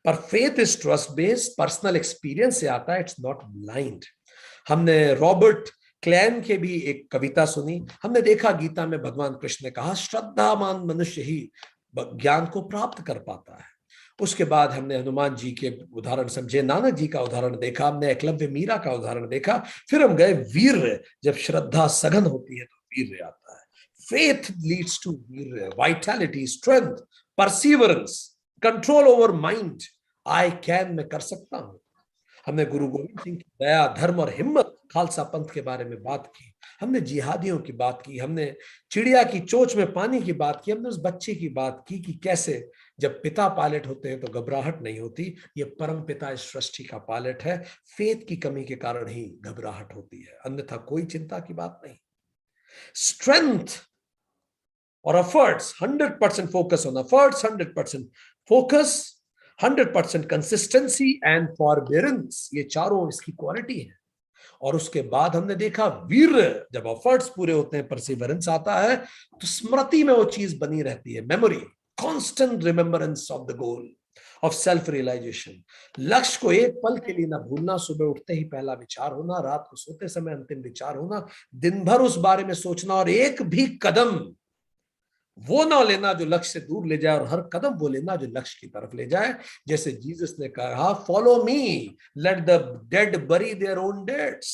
पर faith is trust based, personal experience से आता है, इट्स नॉट ब्लाइंड। हमने रॉबर्ट क्लैन के भी एक कविता सुनी, हमने देखा गीता में भगवान कृष्ण ने कहा श्रद्धावान मनुष्य ही ज्ञान को प्राप्त कर पाता है। उसके बाद हमने हनुमान जी के उदाहरण समझे, नानक जी का उदाहरण देखा, हमने एकलव्य मीरा का उदाहरण देखा, फिर हम गए वीर्य। जब श्रद्धा सघन होती है तो वीर्य आता है। फेथ लीड्स टू वीर्य, vitality, strength, perseverance, control over mind. I can, मैं कर सकता हूं। हमने गुरु गोविंद सिंह की दया, धर्म और हिम्मत, खालसा पंथ के बारे में बात की, हमने जिहादियों की बात की, हमने चिड़िया की चोंच में पानी की बात की, हमने उस बच्चे की बात की कि कैसे जब पिता पायलट होते हैं तो घबराहट नहीं होती, ये परम पिता इस सृष्टि का पायलट है। फेथ की कमी के कारण ही घबराहट होती है, अन्यथा कोई चिंता की बात नहीं। स्ट्रेंथ, और efforts 100% focus on efforts, 100% focus, 100% consistency and forbearance, ये चारों इसकी क्वालिटी है। और उसके बाद हमने देखा वीर, जब एफर्ट्स पूरे होते हैं, परसिवरेंस आता है, तो स्मृति में वो चीज बनी रहती है, memory, constant remembrance of the goal, of self realisation. लक्ष्य को एक पल के लिए ना भूलना, सुबह उठते ही पहला विचार होना, रात को सोते समय अंतिम विचार होना, दिन भर उस बारे में सोचना, और एक भी कदम वो ना लेना जो लक्ष्य से दूर ले जाए, और हर कदम वो लेना जो लक्ष्य की तरफ ले जाए। जैसे जीसस ने कहा, follow me, let the dead बरी देयर ओन डेड्स।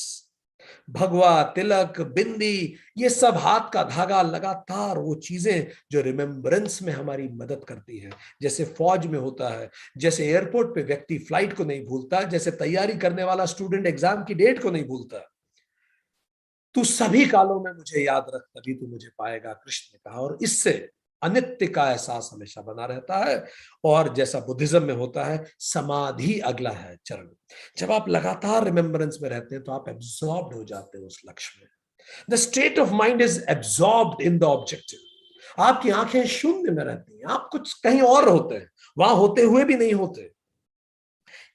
भगवा, तिलक, बिंदी, ये सब हाथ का धागा, लगातार वो चीजें जो रिमेम्बरेंस में हमारी मदद करती है। जैसे फौज में होता है, जैसे एयरपोर्ट पे व्यक्ति फ्लाइट को नहीं भूलता, जैसे तैयारी करने वाला स्टूडेंट एग्जाम की डेट को नहीं भूलता। तू सभी कालों में मुझे याद रख, तभी तू मुझे पाएगा, कृष्ण ने कहा। और इससे अनित्य का एहसास हमेशा बना रहता है। और जैसा बुद्धिज्म में होता है, समाधि अगला है चरण। जब आप लगातार रिमेम्बरेंस में रहते हैं तो आप एब्जॉर्ब्ड हो जाते हैं उस लक्ष्य में। The state of mind is absorbed in the objective. आपकी आंखें शून्य में रहती हैं, आप कुछ कहीं और होते हैं, वहां होते हुए भी नहीं होते।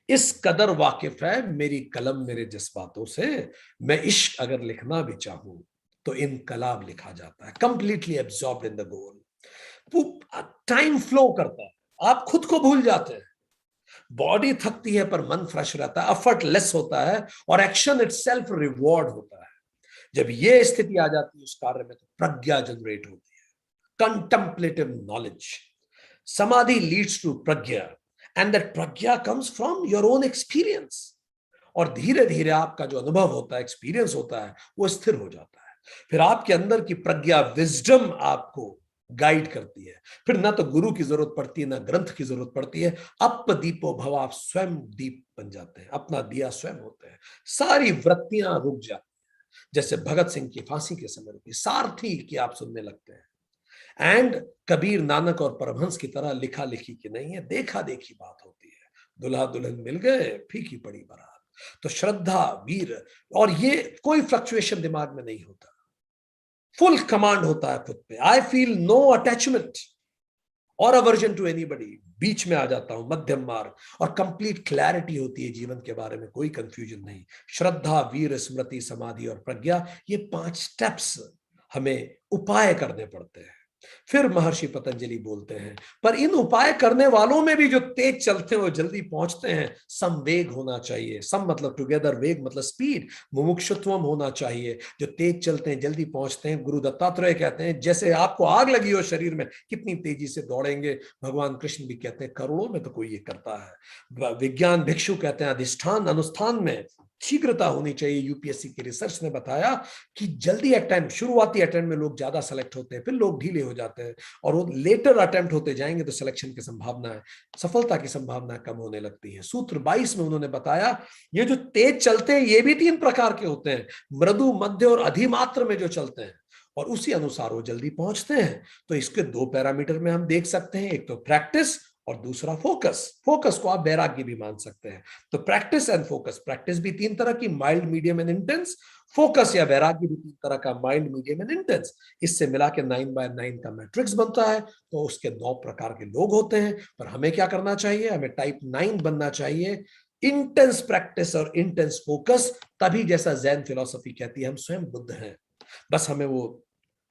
इस कदर वाकिफ है मेरी कलम मेरे जज्बातों से, मैं इश्क अगर लिखना भी चाहूं तो इनकलाब लिखा जाता है। Completely absorbed in the goal. Time flow करता है, आप खुद को भूल जाते हैं। बॉडी थकती है पर मन फ्रेश रहता है, एफर्टलेस होता है, और एक्शन इटसेल्फ रिवॉर्ड होता है। जब ये स्थिति आ जाती है उस कार्य में, तो प्रज्ञा जनरेट होती है, कंटेम्पलेटिव नॉलेज। समाधि लीड्स टू प्रज्ञा, एंड दैट प्रज्ञा comes from your own experience. और धीरे धीरे आपका जो अनुभव होता है, एक्सपीरियंस होता है, वो स्थिर हो जाता है। फिर आपके अंदर की प्रज्ञा, विजडम आपको गाइड करती है। फिर ना तो गुरु की जरूरत पड़ती है, ना ग्रंथ की जरूरत पड़ती है। अप दीपो भव, आप स्वयं दीप बन जाते हैं, अपना दिया स्वयं होते हैं। सारी वृत्तियां रुक जाती हैं, जैसे भगत सिंह की फांसी के समय रुकी, सारथी की आप सुनने लगते हैं। एंड कबीर, नानक और परमहंस की तरह लिखा लिखी की नहीं है, देखा देखी बात होती है। दुल्हा दुल्हन मिल गए, फीकी पड़ी बारात। तो श्रद्धा, वीर, और ये कोई फ्लक्चुएशन दिमाग में नहीं होता, फुल कमांड होता है खुद पे। आई फील नो अटैचमेंट और अवर्जन टू एनीबडी, बीच में आ जाता हूं, मध्यम मार्ग, और कंप्लीट क्लैरिटी होती है जीवन के बारे में, कोई कंफ्यूजन नहीं। श्रद्धा, वीर, स्मृति, समाधि और प्रज्ञा, ये 5 स्टेप्स हमें उपाय करने पड़ते हैं। फिर महर्षि पतंजलि बोलते हैं, पर इन उपाय करने वालों में भी जो तेज चलते हैं वो जल्दी पहुंचते हैं, समवेग होना चाहिए। सम मतलब टुगेदर, वेग मतलब स्पीड, मुमुक्षुत्वम होना चाहिए। जो तेज चलते हैं जल्दी पहुंचते हैं। गुरु दत्तात्रेय कहते हैं, जैसे आपको आग लगी हो शरीर में, कितनी तेजी से दौड़ेंगे। भगवान कृष्ण भी कहते हैं, करोड़ों में तो कोई ये करता है। विज्ञान भिक्षु कहते हैं, अधिष्ठान अनुष्ठान में शीघ्रता होनी चाहिए। यूपीएससी की रिसर्च ने बताया कि जल्दी अटेम्प्ट, शुरुआती अटेम्प्ट में लोग ज्यादा सेलेक्ट होते हैं, फिर लोग ढीले हो जाते हैं, और वो लेटर अटेम्प्ट होते जाएंगे तो सिलेक्शन की संभावना है, सफलता की संभावना कम होने लगती है। सूत्र 22 में उन्होंने बताया, ये जो तेज चलते हैं ये भी 3 प्रकार के होते हैं, मृदु, मध्य और अधिमात्र में जो चलते हैं, और उसी अनुसार वो जल्दी पहुंचते हैं। तो इसके 2 पैरामीटर में हम देख सकते हैं, एक तो प्रैक्टिस और दूसरा फोकस। फोकस को आप वैराग्य भी मान सकते हैं। तो प्रैक्टिस एंड फोकस, प्रैक्टिस भी 3 तरह की, mild, medium and intense. Focus या वैराग्य भी 3 तरह का, माइल्ड, मीडियम एंड इंटेंस। इससे मिला के 9x9 का मैट्रिक्स बनता है। तो उसके 9 प्रकार के लोग होते हैं। पर हमें क्या करना चाहिए? हमें टाइप 9 बनना चाहिए। इंटेंस प्रैक्टिस और इंटेंस फोकस, तभी जैसा जैन फिलॉसफी कहती है, हम स्वयं बुद्ध हैं। बस हमें वो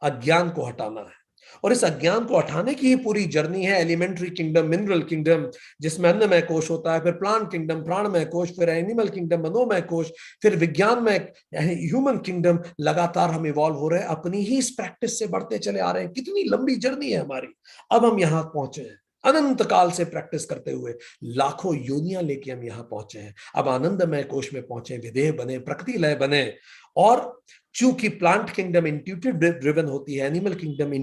अज्ञान को हटाना है, और इस अज्ञान को हटाने की ही पूरी जर्नी है। एलिमेंट्री किंगडम, मिनरल किंगडम, जिसमें अन्नमय कोश होता है, फिर प्लांट किंगडम, प्राणमय कोश, फिर एनिमल किंगडम, मनोमय कोश, फिर विज्ञान में ह्यूमन किंगडम। लगातार हम इवॉल्व हो रहे हैं, अपनी ही इस प्रैक्टिस से बढ़ते चले आ रहे हैं। कितनी लंबी जर्नी है हमारी। अब हम यहां पहुंचे हैं, अनंत काल से प्रैक्टिस करते हुए लाखों योनियां लेके हम यहां पहुंचे हैं। अब आनंदमय कोश में पहुंचे, विदेह बने, प्रकृति लय बने। और चूंकि प्लांट किंगडम इंट्यूटिव ड्रिवन होती है, एनिमल किंगडम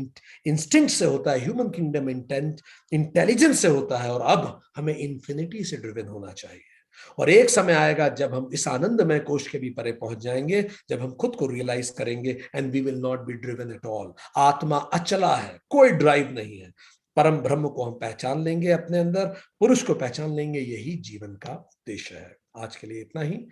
इंस्टिंक्ट से होता है, ह्यूमन किंगडम इंटेलिजेंस से होता है, और अब हमें इंफिनिटी से ड्रिवन होना चाहिए। और एक समय आएगा जब हम इस आनंदमय कोश के भी परे पहुंच जाएंगे, जब हम खुद को रियलाइज करेंगे, and we will not be driven at all. आत्मा अचला है, कोई ड्राइव नहीं है। परम ब्रह्म को हम पहचान लेंगे, अपने अंदर पुरुष को पहचान लेंगे, यही जीवन का उद्देश्य है। आज के लिए इतना ही।